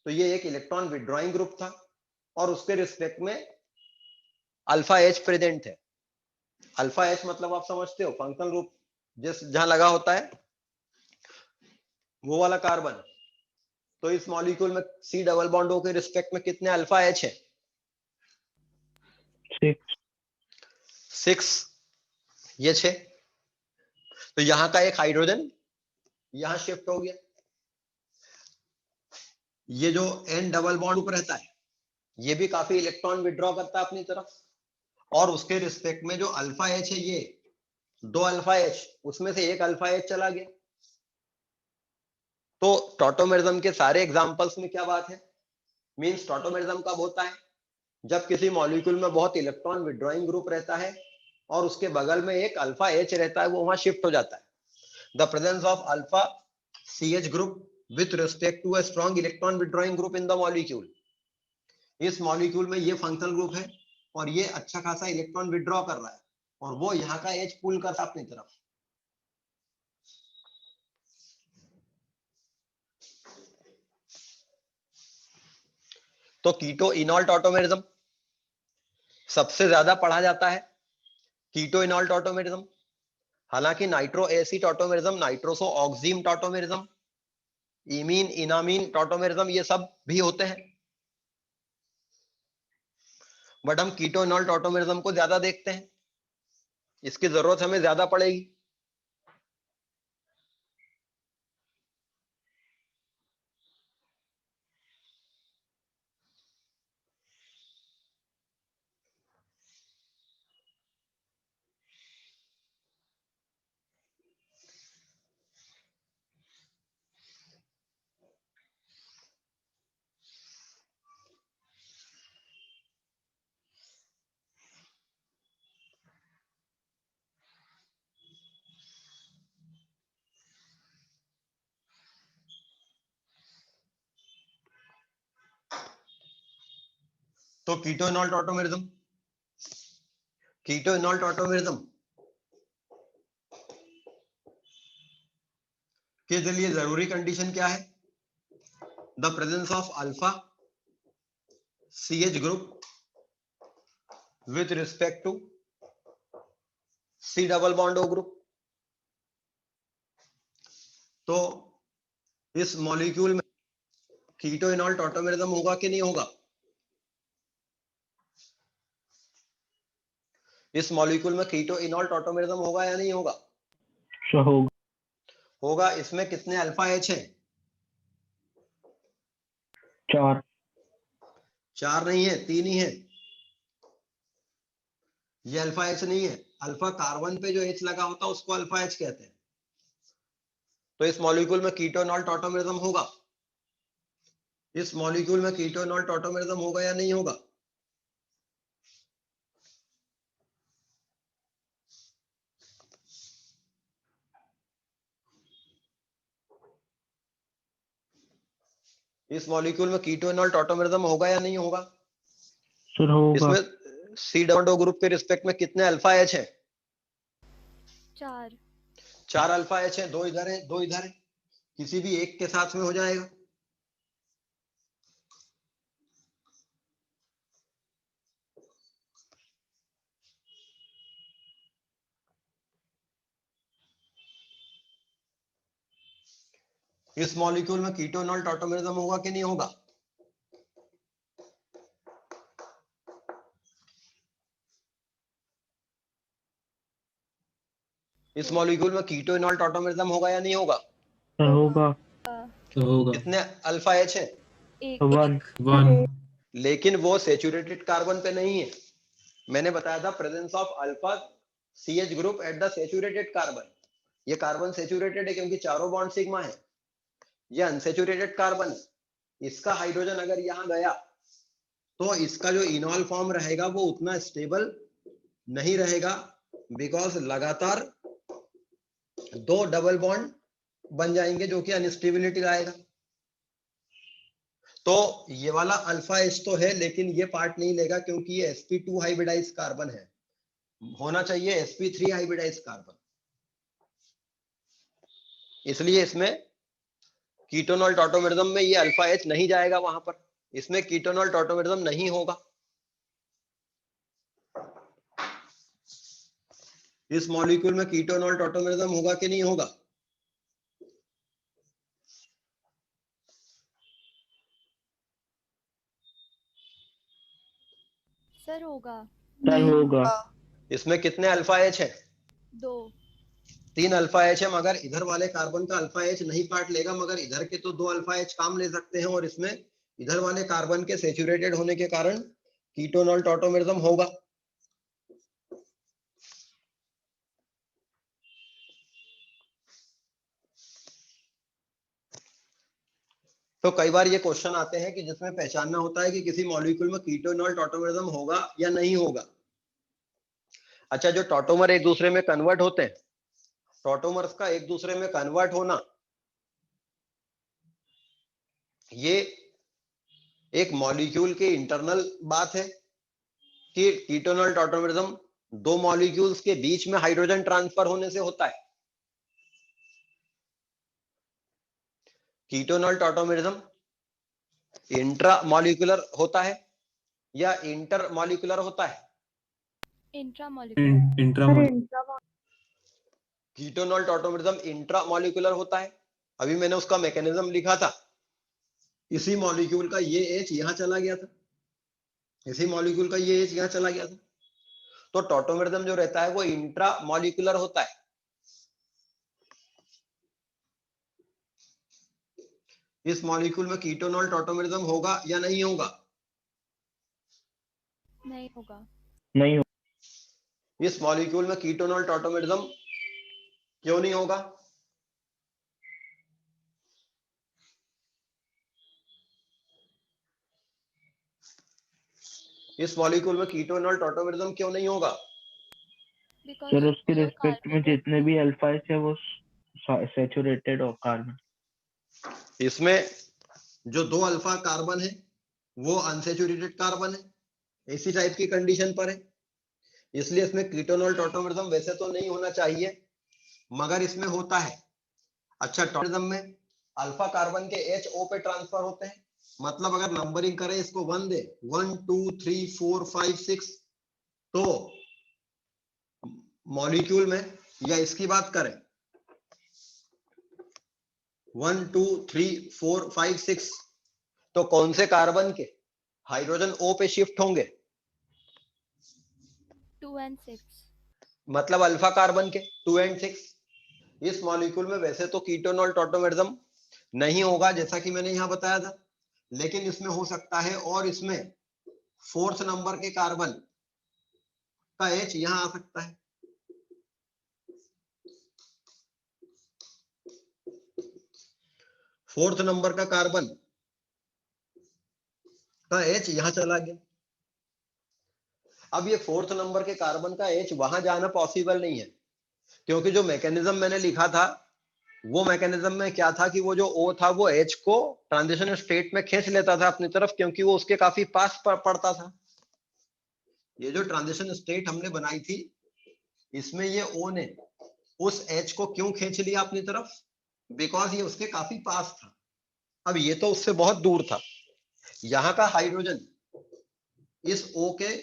तो ये एक इलेक्ट्रॉन विड्रॉइंग ग्रुप था और उसके रिस्पेक्ट में अल्फा H प्रेजेंट है। अल्फा H मतलब आप समझते हो, फंक्शनल ग्रुप जिस जहां लगा होता है वो वाला कार्बन। तो इस मॉलिक्यूल में C डबल बॉन्ड O के रिस्पेक्ट में कितने अल्फा H है? 6, ये 6। तो यहाँ का एक हाइड्रोजन यहाँ शिफ्ट हो गया। ये जो N डबल बॉन्ड ऊपर रहता है ये भी काफी इलेक्ट्रॉन विड्रॉ करता है अपनी तरफ, और उसके रिस्पेक्ट में जो अल्फा H है, ये 2 अल्फा H, उसमें से एक अल्फा H चला गया। तो टॉटोमेरिज्म के सारे एग्जांपल्स में क्या बात है, मींस टॉटोमेरिज्म कब होता है, जब किसी मॉलिक्यूल में बहुत इलेक्ट्रॉन विड्रॉइंग ग्रुप रहता है और उसके बगल में एक अल्फा H रहता है, वो वहां शिफ्ट हो जाता है। The presence of alpha CH group with respect to a strong electron withdrawing group in the molecule. इस मॉलिक्यूल में ये फंक्शनल ग्रुप है और ये अच्छा खासा इलेक्ट्रॉन विड्रॉ कर रहा है और वो यहाँ का H पुल करता अपनी तरफ। तो कीटो इनॉल टॉटोमेरिज्म सबसे ज्यादा पढ़ा जाता है, कीटो इनॉल टॉटोमेरिज्म। हालांकि nitro aci tautomerism, nitroso oxime tautomerism, imine enamine tautomerism, ये सब भी होते हैं, बट हम कीटो इनॉल टॉटोमेरिज्म को ज्यादा देखते हैं, इसकी जरूरत हमें ज्यादा पड़ेगी। तो keto enol tautomerism, keto enol tautomerism के लिए जरूरी कंडीशन क्या है, the presence of alpha CH group with respect to C double bond O group. तो इस मॉलिक्यूल में कीटो इनॉल टॉटोमेरिज्म होगा कि नहीं होगा, इस मॉलिक्यूल में कीटो इनॉल टॉटोमेरिज्म होगा या नहीं होगा, होगा। इसमें कितने अल्फा H हैं, 4। 4 नहीं है, 3 ही है। ये अल्फा H नहीं है, अल्फा कार्बन पे जो H लगा होता है उसको अल्फा H कहते हैं। तो इस मॉलिक्यूल में कीटो इनॉल टॉटोमेरिज्म होगा, इस मॉलिक्यूल में कीटो इनॉल टॉटोमेरिज्म होगा या नहीं होगा, इस मॉलिक्यूल में कीटो इनॉल टॉटोमेरिज्म होगा या नहीं होगा। सर होगा। इसमें C डबल O ग्रुप के रिस्पेक्ट में कितने अल्फा H है, 4। 4 अल्फा H है, 2 इधर है 2 इधर है, किसी भी एक के साथ में हो जाएगा। इस मॉलिक्यूल में कीटो इनॉल टॉटोमेरिज्म होगा कि नहीं होगा, इस मॉलिक्यूल में कीटो इनॉल टॉटोमेरिज्म होगा या नहीं होगा, सर होगा। तो होगा कितने अल्फा H है, 1। 1। लेकिन वो सैचुरेटेड कार्बन पे नहीं है। मैंने बताया था presence of alpha CH group at the saturated carbon. ये कार्बन सैचुरेटेड है क्योंकि चारों बॉन्ड सिग्मा है, ये अनसैचुरेटेड कार्बन है। इसका हाइड्रोजन अगर यहाँ गया तो इसका जो इनॉल फॉर्म रहेगा वो उतना स्टेबल नहीं रहेगा, बिकॉज लगातार 2 डबल बॉन्ड बन जाएंगे जो कि अनस्टेबिलिटी लाएगा। तो ये वाला अल्फा H तो है लेकिन ये पार्ट नहीं लेगा क्योंकि ये sp2 हाइब्रिडाइज कार्बन है, होना चाहिए sp3 हाइब्रिडाइज कार्बन, इसलिए इसमें कीटोनॉल टॉटोमेरिज्म में ये अल्फा H नहीं जाएगा वहां पर, इसमें कीटोनॉल टॉटोमेरिज्म नहीं होगा। इस मॉलिक्यूल में कीटोनॉल टॉटोमेरिज्म होगा कि नहीं होगा, सर होगा। सर नहीं होगा। इसमें कितने अल्फा एच है? 2। 3 अल्फा एच है, मगर इधर वाले कार्बन का अल्फा एच नहीं पार्ट लेगा, मगर इधर के तो 2 अल्फा एच काम ले सकते हैं, और इसमें इधर वाले कार्बन के सेचुरेटेड होने के कारण कीटोनॉल टॉटोमेरिज्म होगा। तो कई बार ये क्वेश्चन आते हैं कि जिसमें पहचानना होता है कि किसी मॉलिक्यूल में कीटोनॉल टॉटोमेरिज्म होगा या नहीं होगा। अच्छा, जो टॉटोमर एक दूसरे में कन्वर्ट होते हैं, टॉटोमर्स का एक दूसरे में कन्वर्ट होना, ये एक मॉलिक्यूल के इंटरनल बात है कि कीटोनॉल टॉटोमेरिज्म 2 मॉलिक्यूल्स के बीच में हाइड्रोजन ट्रांसफर होने से होता है। कीटोनॉल टॉटोमेरिज्म इंट्रा मॉलिक्यूलर होता है या इंटर मॉलिक्यूलर होता है? कीटोनॉल टॉटोमेरिज्म इंट्रा मॉलिक्यूलर होता है। अभी मैंने उसका मैकेनिज्म लिखा था, इसी मॉलिक्यूल का ये एच यहां चला गया था, इसी मॉलिक्यूल का ये एच यहां चला गया था, तो टॉटोमेरिज्म जो रहता है वो इंट्रा मॉलिक्यूलर होता है। इस मॉलिक्यूल में कीटोनॉल टॉटोमेरिज्म होगा या नहीं होगा? नहीं होगा। नहीं होगा। इस मॉलिक्यूल में कीटोनॉल टॉटोमेरिज्म क्यों नहीं होगा? इस मॉलिक्यूल में कीटोनॉल टॉटोमेरिज्म क्यों नहीं होगा? सर उसके रिस्पेक्ट में जितने भी अल्फा एच है वो सैचुरेटेड और कार्बन। इसमें जो 2 अल्फा कार्बन है वो अनसैचुरेटेड कार्बन है, इसी टाइप की कंडीशन पर है, इसलिए इसमें कीटोनॉल टॉटोमेरिज्म वैसे तो नहीं होना चाहिए, मगर इसमें होता है। अच्छा, टॉटोमेरिज्म में अल्फा कार्बन के एच ओ पे ट्रांसफर होते हैं, मतलब अगर नंबरिंग करें इसको 1 दे, 1 2 3 4 5 6, तो मॉलिक्यूल में, या इसकी बात करें 1 2 3 4 5 6, तो कौन से कार्बन के हाइड्रोजन ओ पे शिफ्ट होंगे? 2 and 6। मतलब अल्फा कार्बन के 2 और 6। इस मॉलिक्यूल में वैसे तो कीटोनॉल टॉटोमेरिज्म नहीं होगा जैसा कि मैंने यहां बताया था, लेकिन इसमें हो सकता है, और इसमें 4th नंबर के कार्बन का एच यहां आ सकता है। फोर्थ नंबर का कार्बन का एच यहां चला गया। अब ये 4th नंबर के कार्बन का एच वहां जाना पॉसिबल नहीं है, क्योंकि जो मैकेनिज्म मैंने लिखा था वो मैकेनिज्म में क्या था कि वो जो O था वो H को ट्रांजिशन स्टेट में खींच लेता था अपनी तरफ, क्योंकि वो उसके काफी पास पड़ता था। ये जो ट्रांजिशन स्टेट हमने बनाई थी, इसमें ये O ने उस H को क्यों खींच लिया अपनी तरफ? बिकॉज ये उसके काफी पास था। अब ये तो उससे बहुत दूर था, यहाँ का हाइड्रोजन इस O के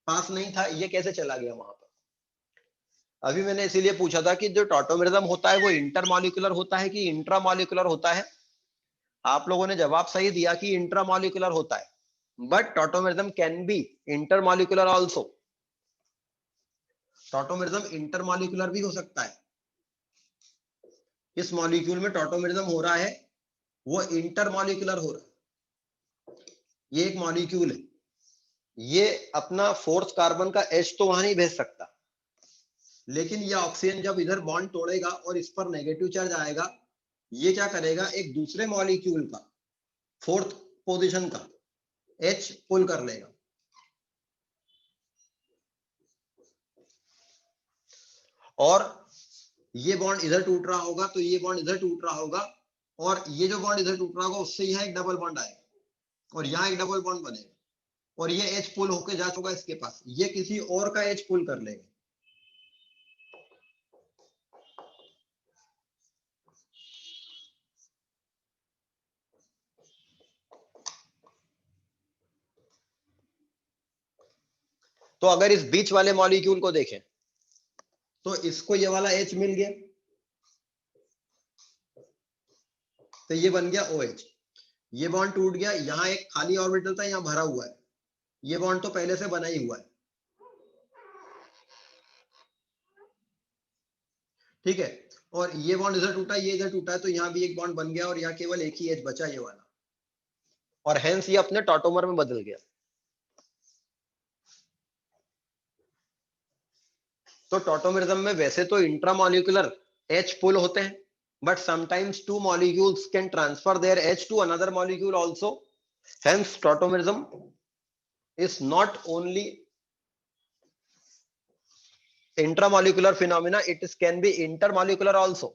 पास नहीं था, ये कैसे चला गया वहां पर? अभी मैंने इसीलिए पूछा था कि जो टॉटोमेरिज्म होता है वो इंटरमॉलिक्यूलर होता है कि इंट्रामॉलिक्यूलर होता है। आप लोगों ने जवाब सही दिया कि इंट्रामॉलिक्यूलर होता है, but tautomerism can be intermolecular also. Tautomerism intermolecular भी हो सकता है। इस मॉलिक्यूल में टॉटोमेरिज्म हो रहा है वो इंटरमॉलिक्यूलर हो रहा है। ये एक मॉलिक्यूल है, ये अपना 4th कार्बन का H तो वहां नहीं भेज सकता, लेकिन ये ऑक्सीजन जब इधर बॉन्ड तोड़ेगा और इस पर नेगेटिव चार्ज आएगा, ये क्या करेगा, एक दूसरे मॉलिक्यूल का 4th पोजीशन का H पुल कर लेगा, और ये बॉन्ड इधर टूट रहा होगा तो ये बॉन्ड इधर टूट रहा होगा, और ये जो बॉन्ड इधर टूट रहा होगा उससे यहाँ एक डबल बॉन्ड आएगा और यहाँ एक डबल बॉन्ड बनेगा, और ये H पुल होके जा चुका इसके पास, ये किसी और का H पुल कर लेगा। तो अगर इस बीच वाले मॉलिक्यूल को देखें तो इसको ये वाला H मिल गया, तो ये बन गया OH। ये बॉन्ड टूट गया, यहाँ एक खाली ऑर्बिटल था यहाँ भरा हुआ है, ये बॉन्ड तो पहले से बना ही हुआ है, ठीक है, और ये बॉन्ड इधर टूटा, ये इधर टूटा है, तो यहाँ भी एक बॉन्ड बन गया और यहाँ केवल एक ही एच बचा, ये वाला, और हेंस ये अपने टॉटोमर में बदल गया। तो टॉटोमरिज्म में वैसे तो इंट्रामोलिकुलर H पुल होते हैं, but sometimes two molecules can transfer their H to another molecule also. Hence, tautomerism is not only intramolecular phenomena, it is can be intermolecular also.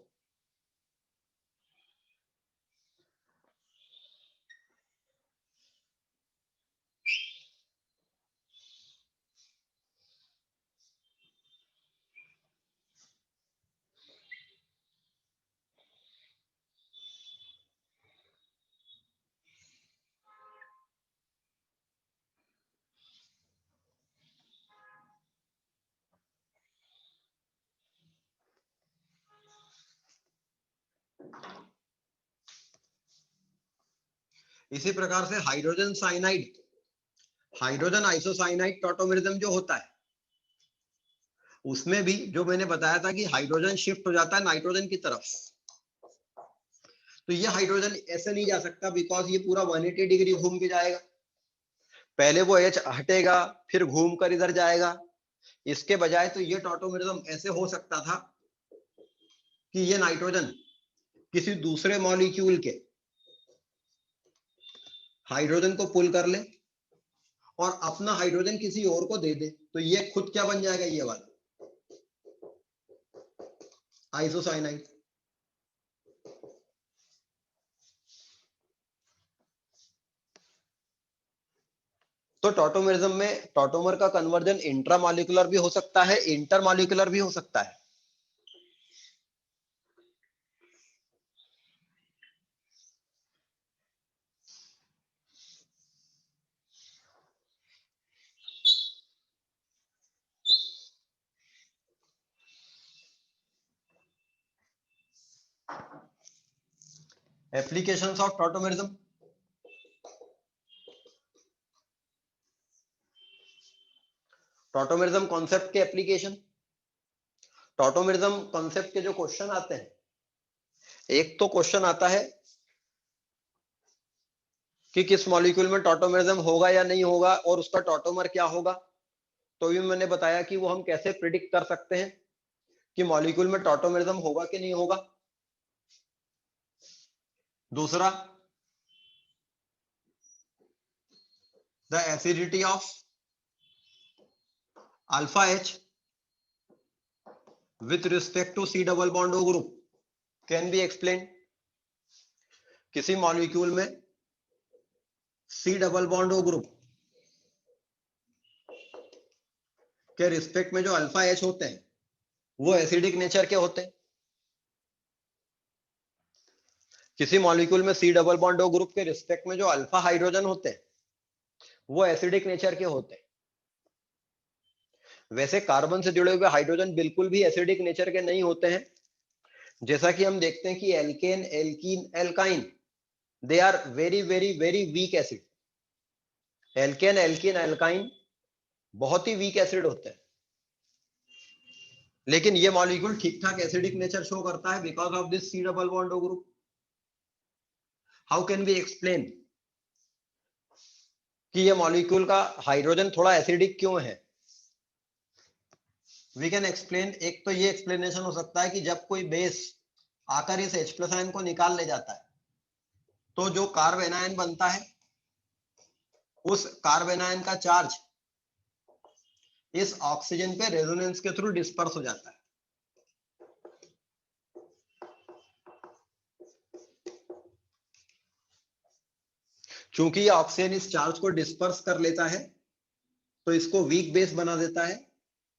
इसी प्रकार से hydrogen cyanide, hydrogen isocyanide tautomerism जो होता है, उसमें भी जो मैंने बताया था कि हाइड्रोजन शिफ्ट हो जाता है नाइट्रोजन की तरफ। तो ये हाइड्रोजन ऐसे नहीं जा सकता, बिकॉज ये पूरा 180 डिग्री घूम के जाएगा। पहले वो H हटेगा, फिर घूम कर इधर जाएगा। इसके बजाय तो ये टॉटोमेरिज्म ऐसे हो सकता था कि ये नाइट्रोजन किसी दूसरे मॉलिक्यूल के हाइड्रोजन को पुल कर ले और अपना हाइड्रोजन किसी और को दे दे, तो ये खुद क्या बन जाएगा, ये वाला आइसोसाइनाइड। तो टॉटोमेरिज्म में टॉटोमर का कन्वर्जन इंट्रामॉलिक्यूलर भी हो सकता है, इंटरमॉलिक्यूलर भी हो सकता है। Applications of tautomerism, tautomerism concept के एप्लीकेशन। टॉटोमेरिज्म कॉन्सेप्ट के जो क्वेश्चन आते हैं, एक तो क्वेश्चन आता है कि किस मॉलिक्यूल में टॉटोमेरिज्म होगा या नहीं होगा और उसका टॉटोमर क्या होगा। तो भी मैंने बताया कि वो हम कैसे प्रिडिक्ट कर सकते हैं कि मॉलिक्यूल में टॉटोमेरिज्म होगा कि नहीं होगा। दूसरा, the acidity of alpha H with respect to C double bond O group can be explained। किसी मॉलिक्यूल में C double bond O group के रिस्पेक्ट में जो अल्फा H होते हैं वो एसिडिक नेचर के होते हैं। किसी मॉलिक्यूल में C double bond O group के रिस्पेक्ट में जो अल्फा हाइड्रोजन होते हैं वो एसिडिक नेचर के होते हैं। वैसे कार्बन से जुड़े हुए हाइड्रोजन बिल्कुल भी एसिडिक नेचर के नहीं होते हैं। जैसा कि हम देखते हैं कि alkane, alkene, alkyne, they are very very very weak acid. Alkane, alkene, alkyne बहुत ही वीक एसिड होते हैं, लेकिन ये मॉलिक्यूल ठीक ठाक एसिडिक नेचर शो करता है because of this C double bond O ग्रुप। हाउ कैन वी एक्सप्लेन कि ये मॉलिक्यूल का हाइड्रोजन थोड़ा एसिडिक क्यों है? वी कैन एक्सप्लेन, एक तो ये एक्सप्लेनेशन हो सकता है कि जब कोई बेस आकर इस H+ आयन को निकाल ले जाता है तो जो कार्बन आयन बनता है उस कार्बन आयन का चार्ज इस ऑक्सीजन पे रेजोनेंस के थ्रू डिस्पर्स हो जाता है। चूंकि ये ऑक्सीजन इस चार्ज को डिस्पर्स कर लेता है तो इसको वीक बेस बना देता है,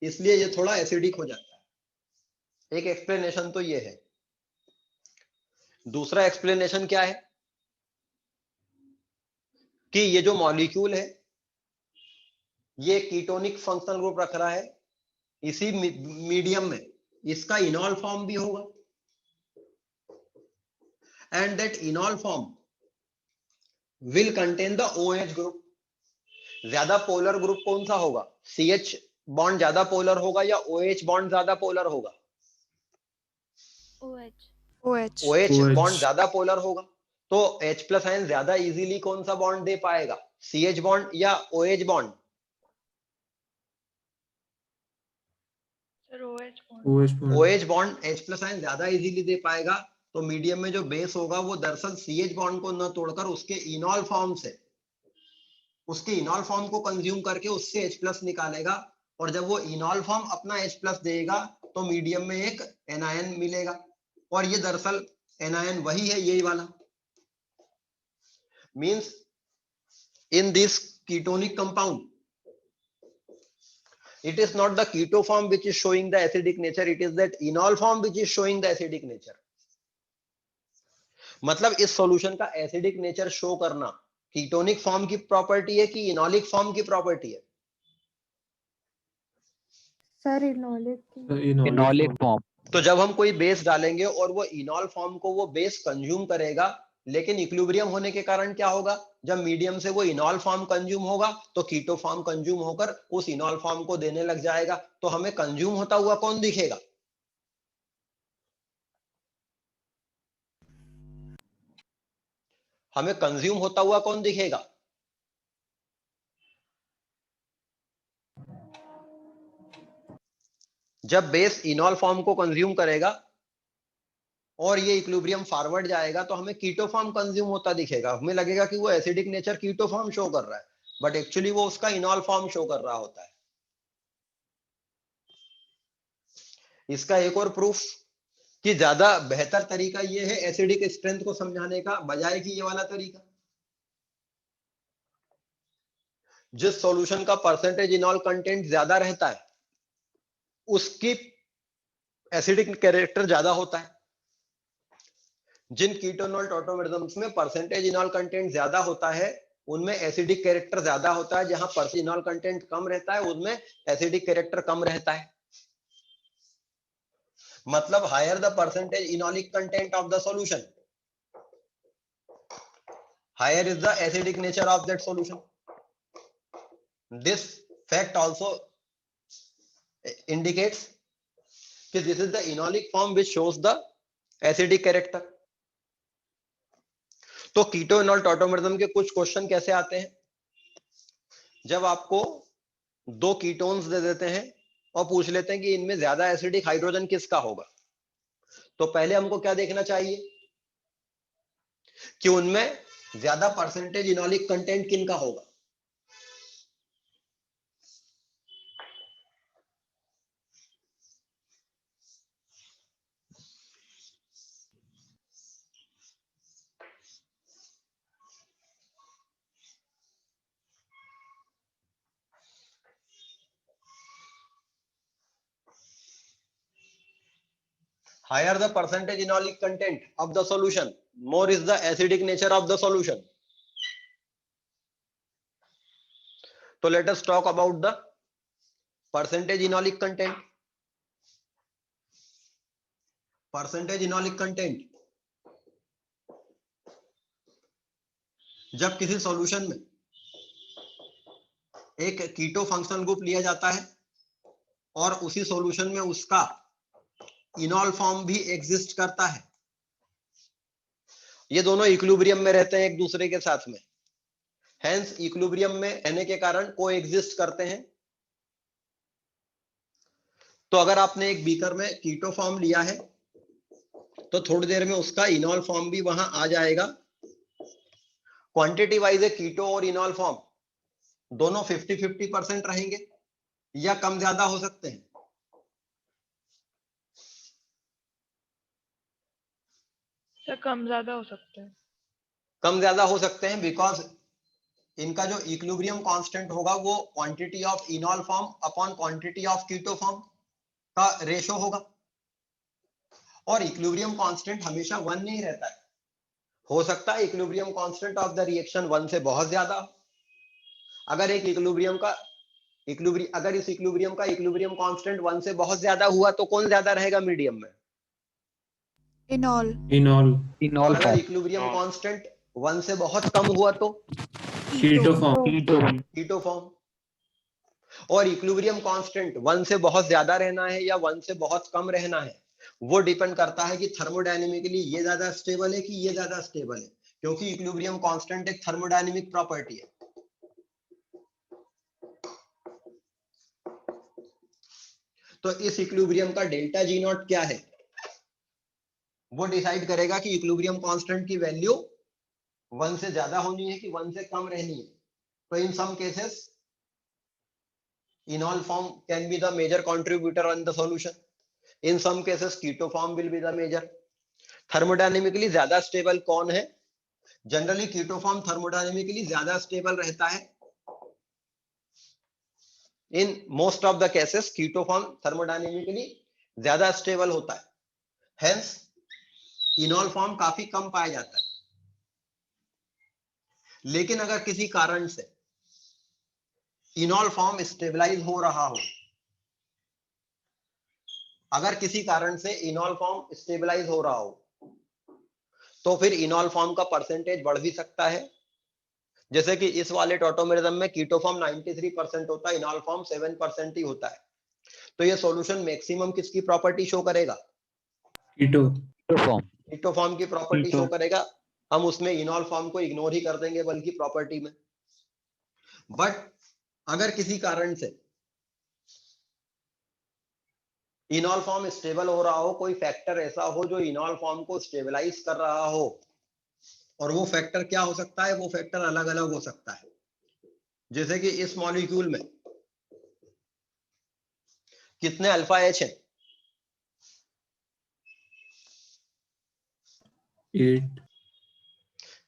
इसलिए ये थोड़ा एसिडिक हो जाता है। एक एक्सप्लेनेशन तो ये है। दूसरा एक्सप्लेनेशन क्या है कि ये जो मॉलिक्यूल है ये कीटोनिक फंक्शनल ग्रुप रख रहा है, इसी मीडियम में इसका इनॉल फॉर्म भी होगा, and that इनॉल form will contain the OH group. ज्यादा पोलर ग्रुप कौन सा होगा? CH बॉन्ड ज्यादा पोलर होगा या OH बॉन्ड ज्यादा पोलर होगा? OH OH OH। बॉन्ड ज्यादा पोलर होगा, तो H प्लस आयन ज्यादा इजीली कौन सा बॉन्ड दे पाएगा, CH बॉन्ड या OH bond? OH bond. OH bond H plus ion ज्यादा इजीली दे पाएगा, तो मीडियम में जो बेस होगा वो दरअसल CH बॉन्ड को न तोड़कर उसके इनॉल फॉर्म से, उसके इनॉल फॉर्म को कंज्यूम करके उससे H प्लस निकालेगा, और जब वो इनॉल फॉर्म अपना H प्लस देगा तो मीडियम में एक एनायन मिलेगा, और ये दरअसल एनायन वही है, यही वाला। Means in this ketonic compound, it is not the keto form which is showing the acidic nature, it is that enol form which is showing the acidic nature. मतलब इस सॉल्यूशन का एसिडिक नेचर शो करना ketonic form की property है कि इनॉलिक form की property है? Sir enolic enolic form. तो जब हम कोई बेस डालेंगे और वो इनॉल फॉर्म को वो बेस कंज्यूम करेगा, लेकिन इक्विलिब्रियम होने के कारण क्या होगा, जब मीडियम से वो इनॉल फॉर्म कंज्यूम होगा तो कीटो फॉर्म कंज्यूम होकर उस इनॉल फॉर्म को देने लग जाएगा, तो हमें कंज्यूम होता हुआ कौन दिखेगा? हमें कंज्यूम होता हुआ कौन दिखेगा? जब बेस इनॉल फॉर्म को कंज्यूम करेगा और ये इक्विलिब्रियम फॉरवर्ड जाएगा तो हमें कीटो फॉर्म कंज्यूम होता दिखेगा, हमें लगेगा कि वो acidic nature keto form show कर रहा है, बट एक्चुअली वो उसका इनॉल फॉर्म शो कर रहा होता है। इसका एक और प्रूफ कि ज्यादा बेहतर तरीका ये है एसिडिक स्ट्रेंथ को समझाने का बजाय कि ये वाला तरीका। जिस सॉल्यूशन का परसेंटेज इनॉल कंटेंट ज्यादा रहता है उसकी एसिडिक कैरेक्टर ज्यादा होता है। जिन कीटोनॉल टॉटोमेरिज्म्स में परसेंटेज इनॉल कंटेंट ज्यादा होता है उनमें एसिडिक कैरेक्टर ज्यादा होता है, जहां परसेंटेज इनॉल कंटेंट कम रहता है उनमें एसिडिक कैरेक्टर कम रहता है। मतलब higher the percentage enolic content of the solution, higher is the acidic nature of that solution. This fact also indicates कि this is the enolic form which shows the acidic character। तो keto enol tautomerism के कुछ question कैसे आते हैं, जब आपको दो कीटोन्स दे देते हैं और पूछ लेते हैं कि इनमें ज्यादा एसिडिक हाइड्रोजन किसका होगा, तो पहले हमको क्या देखना चाहिए कि उनमें ज्यादा परसेंटेज इनॉलिक कंटेंट किनका होगा। Higher the percentage enolic content of the solution, more is the acidic nature of the solution. So let us talk about the percentage enolic content. Percentage enolic content, जब किसी solution में एक कीटो functional group लिया जाता है और उसी solution में उसका इनॉल फॉर्म भी एग्जिस्ट करता है, ये दोनों इक्विलिब्रियम में रहते हैं एक दूसरे के साथ में, हेंस इक्विलिब्रियम में रहने के कारण को एग्जिस्ट करते हैं। तो अगर आपने एक बीकर में कीटो फॉर्म लिया है तो थोड़ी देर में उसका इनॉल फॉर्म भी वहां आ जाएगा। क्वांटिटी वाइज कीटो और इनॉल फॉर्म दोनों 50-50% रहेंगे या कम ज्यादा हो सकते हैं? सर कम ज्यादा हो सकते हैं। कम ज्यादा हो सकते हैं बिकॉज इनका जो इक्विलिब्रियम कांस्टेंट होगा वो quantity of enol form upon quantity of keto form का रेशो होगा, और इक्विलिब्रियम कांस्टेंट हमेशा 1 नहीं रहता है। हो सकता है equilibrium constant of the reaction 1 से बहुत ज्यादा। अगर एक इक्विलिब्रियम का अगर इस इक्विलिब्रियम का इक्विलिब्रियम कांस्टेंट 1 से बहुत ज्यादा हुआ तो कौन ज्यादा रहेगा मीडियम में? इनॉल इनॉल अगर फॉर्म। इक्विलिब्रियम कांस्टेंट 1 से बहुत कम हुआ तो कीटो फॉर्म। Keto form. और इक्विलिब्रियम कांस्टेंट 1 से बहुत ज्यादा रहना है या 1 से बहुत कम रहना है? वो डिपेंड करता है कि थर्मोडायनेमिकली ये ज्यादा स्टेबल है कि ये ज्यादा स्टेबल है, क्योंकि इक्विलिब्रियम कांस्टेंट एक थर्मोडायनेमिक प्रॉपर्टी है। तो इस इक्विलिब्रियम का डेल्टा जी नॉट क्या है, वो डिसाइड करेगा कि इक्विलिब्रियम कांस्टेंट की वैल्यू 1 से ज्यादा होनी है कि 1 से कम रहनी है। तो in some cases enol form can be the major contributor on the solution. In some cases keto form will be the major. Thermodynamically ज्यादा स्टेबल कौन है? जनरली कीटो फॉर्म थर्मोडायनेमिकली ज्यादा स्टेबल रहता है। In most of the cases keto form thermodynamically ज्यादा stable होता है, hence इनॉल form काफी कम पाया जाता है। लेकिन अगर किसी कारण से इनॉल फॉर्म स्टेबलाइज हो रहा हो, अगर किसी कारण से इनॉल फॉर्म स्टेबलाइज हो रहा हो, तो फिर इनॉल फॉर्म का परसेंटेज बढ़ भी सकता है। जैसे कि इस वाले टोटोमेरिज्म में कीटो फॉर्म 93% होता है, इनॉल फॉर्म 7% ही होता है। तो ये सॉल्यूशन मैक्सिमम किसकी प्रॉपर्टी शो करेगा? कीटो फॉर्म कीटो फॉर्म की प्रॉपर्टी कीटो। शो करेगा। हम उसमें इनॉल फॉर्म को इग्नोर ही कर देंगे बल्कि प्रॉपर्टी में। बट अगर किसी कारण से इनॉल फॉर्म स्टेबल हो रहा हो, कोई फैक्टर ऐसा हो जो इनॉल फॉर्म को स्टेबलाइज कर रहा हो, और वो फैक्टर क्या हो सकता है? वो फैक्टर अलग अलग हो सकता है। जैसे कि इस मॉलिक्यूल में कितने अल्फा एच है? 8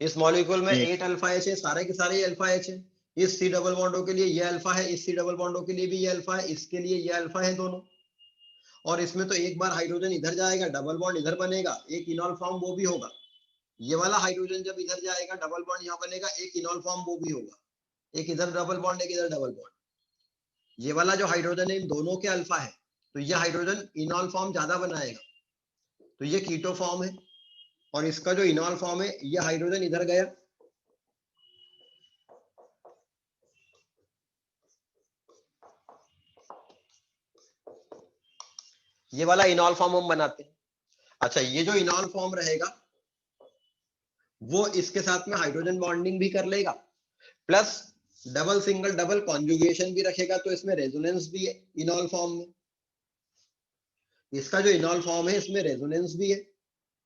इस मॉलिक्यूल में 8 अल्फा एच है, सारे के सारे अल्फा एच है। इस सी डबल बॉन्डो के लिए ये अल्फा है, इस सी डबल बॉन्डो के लिए भी ये अल्फा है, इसके लिए ये अल्फा है दोनों। और इसमें तो एक बार हाइड्रोजन इधर जाएगा, डबल बॉन्ड इधर बनेगा, एक इनॉल फॉर्म वो भी होगा। ये वाला हाइड्रोजन जब इधर जाएगा, डबल बॉन्ड यहाँ बनेगा, एक इनॉल फॉर्म वो भी होगा। एक इधर डबल बॉन्ड, एक इधर डबल बॉन्ड। ये वाला जो हाइड्रोजन है इन दोनों के अल्फा है, तो ये हाइड्रोजन इनॉल फॉर्म ज्यादा बनाएगा, तो ये कीटो फॉर्म है। और इसका जो इनॉल फॉर्म है, ये हाइड्रोजन इधर गया, ये वाला इनॉल फॉर्म हम बनाते हैं। अच्छा, ये जो इनॉल फॉर्म रहेगा वो इसके साथ में हाइड्रोजन बॉन्डिंग भी कर लेगा, plus double single double conjugation भी रखेगा, तो इसमें रेजोनेंस भी है इनॉल फॉर्म में। इसका जो इनॉल फॉर्म है इसमें रेजोनेंस भी है,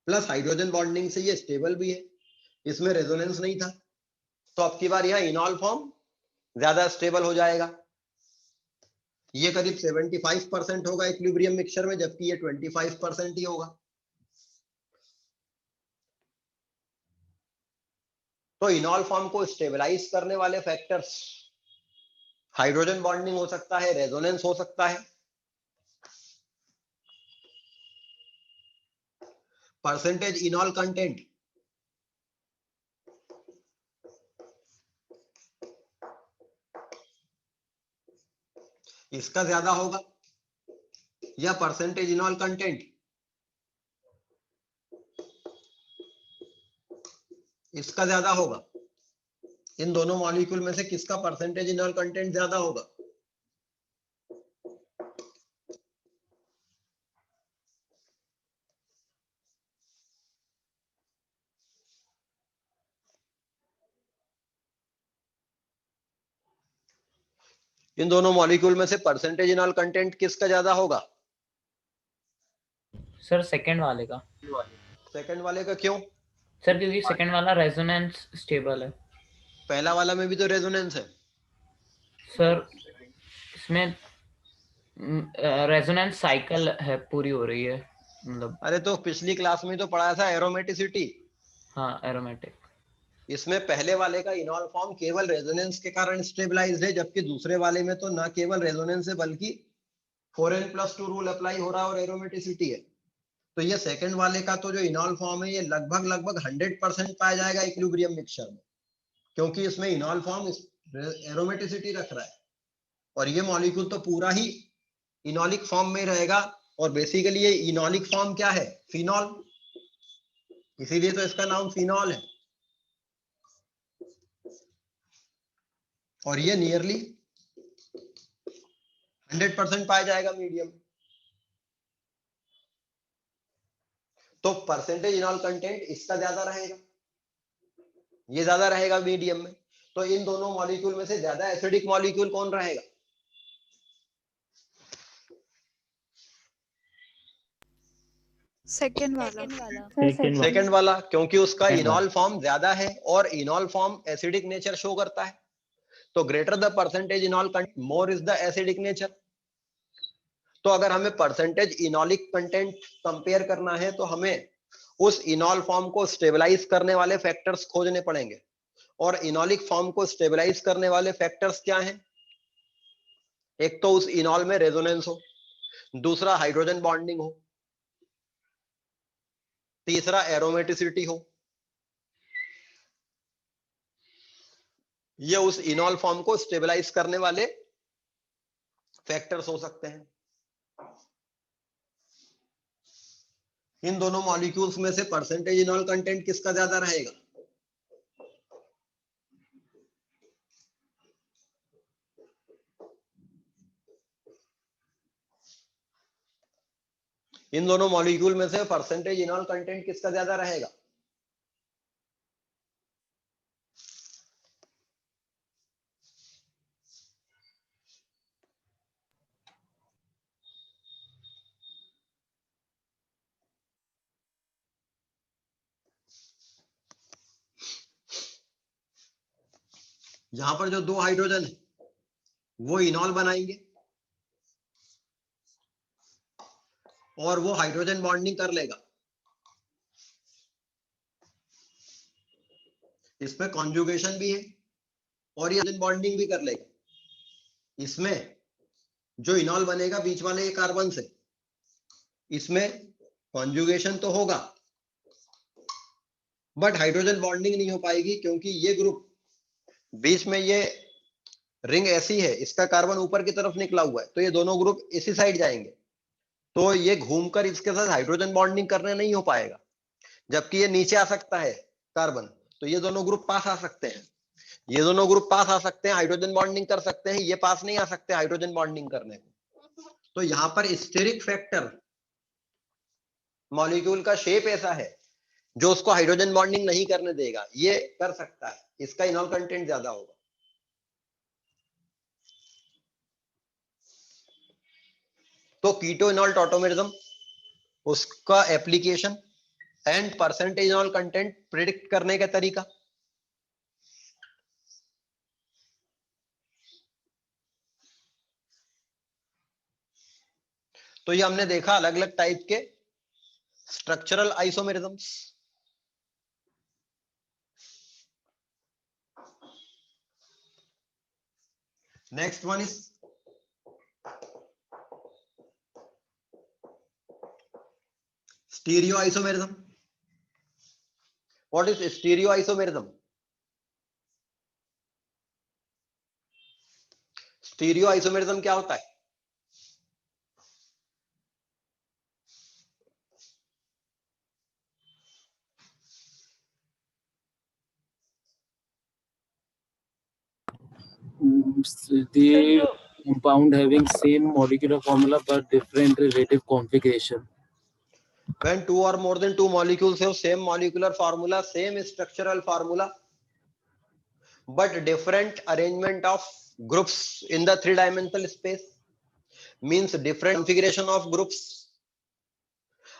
प्लस हाइड्रोजन बॉन्डिंग से ये स्टेबल भी है। इसमें रेजोनेंस नहीं था, तो अब की बार यह इनॉल फॉर्म ज्यादा स्टेबल हो जाएगा। ये करीब 75% होगा इक्विलिब्रियम मिक्सचर में, जबकि ये 25% ही होगा। तो इनॉल फॉर्म को स्टेबलाइज करने वाले फैक्टर्स हाइड्रोजन बॉन्डिंग हो सकता है, रेजोनेंस हो सकता है, परसेंटेज इनॉल कंटेंट, इसका ज्यादा होगा, या परसेंटेज इनॉल कंटेंट इसका ज्यादा होगा। इन दोनों मॉलिक्यूल में से किसका परसेंटेज इनॉल कंटेंट ज्यादा होगा? इन दोनों मॉलिक्यूल में से परसेंटेज इनॉल कंटेंट किसका ज्यादा होगा? सर सेकंड वाले का। सेकंड वाले का क्यों? सर क्योंकि सेकंड वाला रेजोनेंस स्टेबल है। पहला वाला में भी तो रेजोनेंस है। सर इसमें रेजोनेंस साइकिल है, पूरी हो रही है मतलब। अरे तो पिछली क्लास में तो पढ़ाया था एरोमेटिसिटी। हाँ एरोमेटिक। इसमें पहले वाले का इनॉल फॉर्म केवल रेजोनेंस के कारण स्टेबलाइज्ड है, जबकि दूसरे वाले में तो ना केवल रेजोनेंस है बल्कि 4n+2 रूल अप्लाई हो रहा है और एरोमेटिसिटी है। तो ये सेकंड वाले का तो जो इनॉल फॉर्म है ये लगभग 100% पाया जाएगा इक्विलिब्रियम मिक्सचर में, क्योंकि इसमें इनॉल फॉर्म एरोमेटिसिटी रख रहा है, और ये मॉलिक्यूल तो पूरा ही इनॉलिक फॉर्म में रहेगा। और बेसिकली ये इनॉलिक फॉर्म क्या है? फिनॉल, इसीलिए तो इसका नाम फिनॉल है। और ये नियरली 100% पाया जाएगा मीडियम। तो परसेंटेज इनॉल कंटेंट इसका ज्यादा रहेगा, ये ज्यादा रहेगा मीडियम में। तो इन दोनों मॉलिक्यूल में से ज्यादा एसिडिक मॉलिक्यूल कौन रहेगा? सेकेंड वाला। सेकंड वाला, क्योंकि उसका Second इनॉल फॉर्म ज्यादा है और इनॉल फॉर्म एसिडिक नेचर शो करता है। तो greater the percentage इनॉल content more is the acidic nature. तो अगर हमें परसेंटेज इनॉलिक कंटेंट कंपेयर करना है तो हमें उस इनॉल फॉर्म को स्टेबलाइज करने वाले फैक्टर्स खोजने पड़ेंगे। और इनॉलिक फॉर्म को स्टेबलाइज करने वाले फैक्टर्स क्या हैं? एक तो उस इनॉल में रेजोनेंस हो, दूसरा हाइड्रोजन बॉन्डिंग हो, तीसरा एरोमेटिसिटी हो। ये उस इनॉल फॉर्म को स्टेबलाइज करने वाले फैक्टर्स हो सकते हैं। इन दोनों मॉलिक्यूल्स में से परसेंटेज इनॉल कंटेंट किसका ज्यादा रहेगा? इन दोनों मॉलिक्यूल में से परसेंटेज इनॉल कंटेंट किसका ज्यादा रहेगा? यहां पर जो दो हाइड्रोजन है वो इनॉल बनाएंगे और वो हाइड्रोजन बॉन्डिंग कर लेगा। इसमें कॉन्जुगेशन भी है और ये हाइड्रोजन बॉन्डिंग भी कर लेगा। इसमें जो इनॉल बनेगा बीच वाले कार्बन से, इसमें कॉन्जुगेशन तो होगा बट हाइड्रोजन बॉन्डिंग नहीं हो पाएगी, क्योंकि ये ग्रुप बीच में, ये रिंग ऐसी है, इसका कार्बन ऊपर की तरफ निकला हुआ है, तो ये दोनों ग्रुप इसी साइड जाएंगे, तो ये घूमकर इसके साथ हाइड्रोजन बॉन्डिंग करने नहीं हो पाएगा। जबकि ये नीचे आ सकता है कार्बन, तो ये दोनों ग्रुप पास आ सकते हैं, ये दोनों ग्रुप पास आ सकते हैं, हाइड्रोजन बॉन्डिंग कर सकते हैं, ये पास नहीं आ सकते हाइड्रोजन बॉन्डिंग करने को। तो यहां पर स्टेरिक फैक्टर मॉलिक्यूल का शेप ऐसा है जो उसको हाइड्रोजन बॉन्डिंग नहीं करने देगा, ये कर सकता है, इसका इनॉल कंटेंट ज्यादा होगा। तो कीटो इनॉल टॉटोमेरिज्म, उसका application and percentage इनॉल content predict करने का तरीका। तो ये हमने देखा अलग अलग टाइप के structural isomerisms. Next one is stereoisomerism. What is stereoisomerism? Stereoisomerism क्या होता है? The compound having same molecular formula but different relative configuration. When two or more than two molecules have same molecular formula, same structural formula, but different arrangement of groups in the three-dimensional space, means different configuration of groups.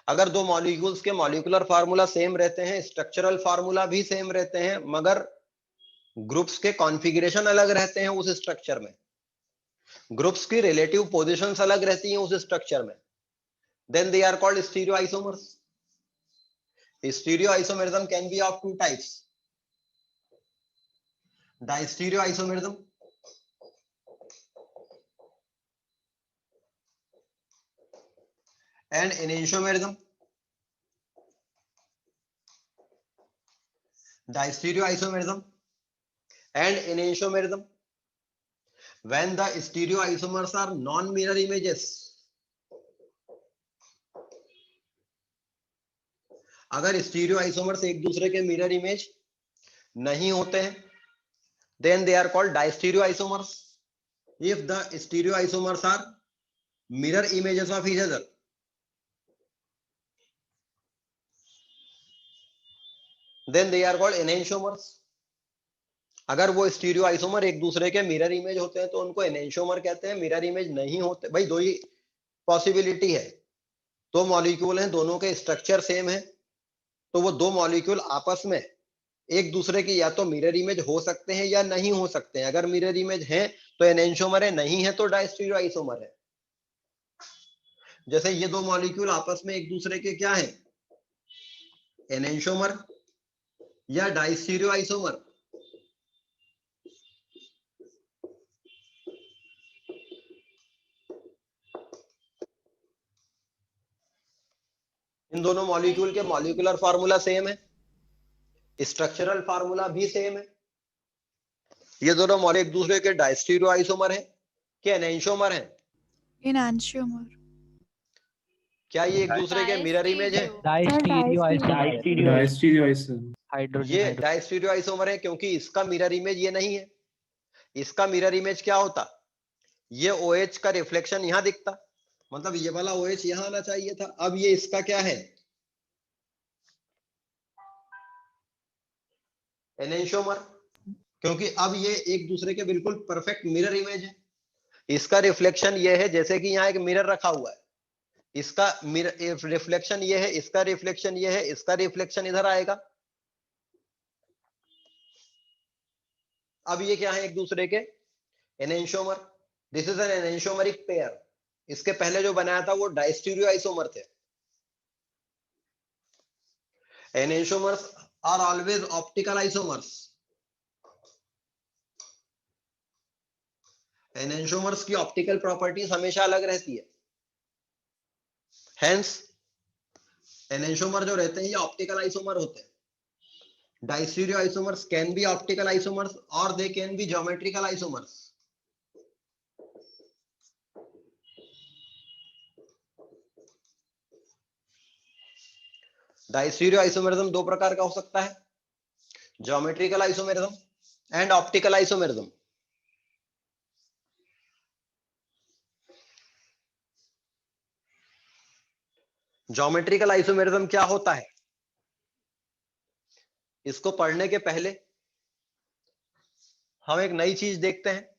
अगर दो molecules के molecular formula same रहते हैं, structural formula भी same रहते हैं, मगर groups के कॉन्फ़िगरेशन अलग रहते हैं उस स्ट्रक्चर में, ग्रुप्स की रिलेटिव पोजीशंस अलग रहती हैं उस स्ट्रक्चर में, then they are called stereoisomers. Stereoisomerism can be of two types: distereoisomerism and enantiomerism. Distereoisomerism and enantiomerism. When the stereoisomers are non-mirror images, अगर स्टीरियोआइसोमर्स एक दूसरे के मिरर इमेज नहीं होते हैं, then they are called distereoisomers. If the stereoisomers are mirror images of each other, then they are called enantiomers. अगर वो stereo isomer एक दूसरे के मिरर इमेज होते हैं तो उनको एनेंशियोमर कहते हैं। मिरर इमेज नहीं होते, भाई दो ही पॉसिबिलिटी है, दो मॉलिक्यूल हैं, दोनों के स्ट्रक्चर सेम है, तो वो दो मॉलिक्यूल आपस में एक दूसरे की या तो मिरर इमेज हो सकते हैं या नहीं हो सकते हैं। अगर मिरर इमेज है तो एनेंशियोमर है, नहीं है तो डायस्टीरियो आइसोमर है। जैसे ये दो मॉलिक्यूल आपस में एक दूसरे के क्या है, एनेंशियोमर या डायस्टीरियो आइसोमर। इन दोनों मॉलिक्यूल के मॉलिक्यूलर फार्मूला सेम है, स्ट्रक्चरल फार्मूला भी सेम है। ये दोनों मॉलिक्यूल एक दूसरे के डायस्टीरियो आइसोमर है कि एनेंशियोमर है? एनेंशियोमर। क्या ये एक दूसरे के मिरर इमेज है? Diastereo isomer diastereo isomer. Hydrogen ये डायस्टीरियो आइसोमर है क्योंकि इसका मिरर इमेज ये नहीं है। इसका मिरर इमेज क्या होता, ये OH का रिफ्लेक्शन यहां दिखता, मतलब ये वाला OH यहां आना चाहिए था। अब ये इसका क्या है, एनेंशियोमर, क्योंकि अब ये एक दूसरे के बिल्कुल परफेक्ट मिरर इमेज है। इसका रिफ्लेक्शन ये है जैसे कि यहाँ एक मिरर रखा हुआ है, इसका मिरर रिफ्लेक्शन ये है, इसका रिफ्लेक्शन ये है, इसका रिफ्लेक्शन इधर आएगा। अब ये क्या है एक दूसरे के, enantiomer. This is an enantiomeric pair. इसके पहले जो बनाया था वो डायस्टीरियो आइसोमर थे। Enantiomers are always optical isomers. Enantiomers की ऑप्टिकल प्रॉपर्टीज हमेशा अलग रहती है, हेंस एनेंशियोमर जो रहते हैं ये ऑप्टिकल आइसोमर होते हैं। Diastereoisomers can be optical isomers और they can be geometrical isomers. Diastereoisomerism दो प्रकार का हो सकता है, geometrical isomerism and optical isomerism. Geometrical isomerism क्या होता है, इसको पढ़ने के पहले हम एक नई चीज देखते हैं।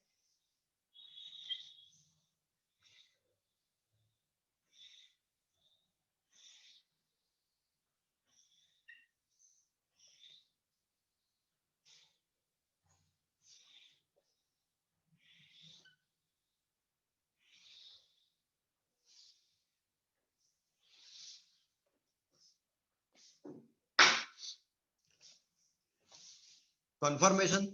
Conformation,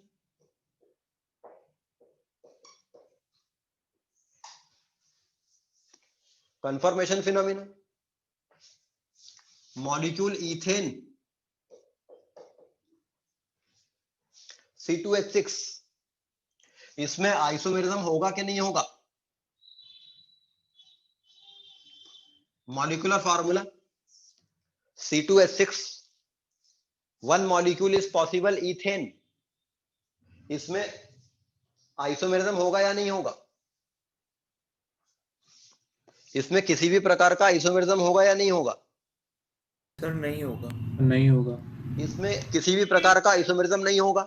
conformation phenomena. Molecule ethane C2H6, इसमें आइसोमेरिज्म होगा कि नहीं होगा? Molecular formula C2H6, one molecule is possible ethane. इसमें आइसोमेरिज्म होगा या नहीं होगा? इसमें किसी भी प्रकार का आइसोमेरिज्म होगा या नहीं होगा? सर नहीं होगा। नहीं होगा। इसमें किसी भी प्रकार का आइसोमेरिज्म नहीं होगा,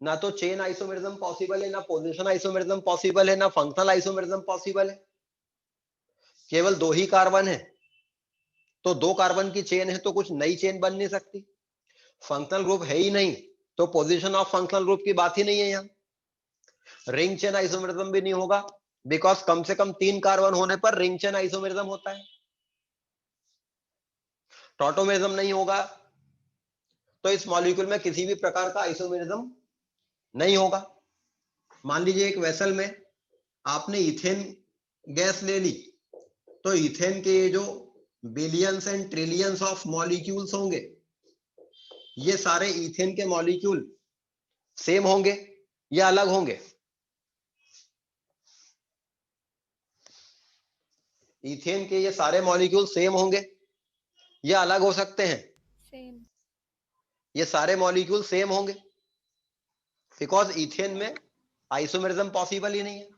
ना तो चेन आइसोमेरिज्म पॉसिबल है, ना पोजीशन आइसोमेरिज्म पॉसिबल है, ना फंक्शनल आइसोमेरिज्म पॉसिबल है। केवल दो ही कार्बन है, तो दो कार्बन की चेन है तो कुछ नई चेन बन नहीं सकती। फंक्शनल ग्रुप है ही नहीं तो पोजीशन ऑफ फंक्शनल ग्रुप की बात ही नहीं है। यहाँ रिंग चेन आइसोमेरिज्म भी नहीं होगा, बिकॉज कम से कम 3 कार्बन होने पर रिंग चेन आइसोमेरिज्म होता है। टॉटोमेरिज्म नहीं होगा, तो इस मॉलिक्यूल में किसी भी प्रकार का आइसोमेरिज्म नहीं होगा। मान लीजिए एक वेसल में आपने इथेन गैस ले ली, तो इथेन के जो billions and trillions of molecules होंगे, ये सारे इथेन के मॉलिक्यूल सेम होंगे या अलग होंगे? इथेन के ये सारे मॉलिक्यूल सेम होंगे या अलग हो सकते हैं? सेम। ये सारे मॉलिक्यूल सेम होंगे, बिकॉज इथेन में आइसोमेरिज्म पॉसिबल ही नहीं है।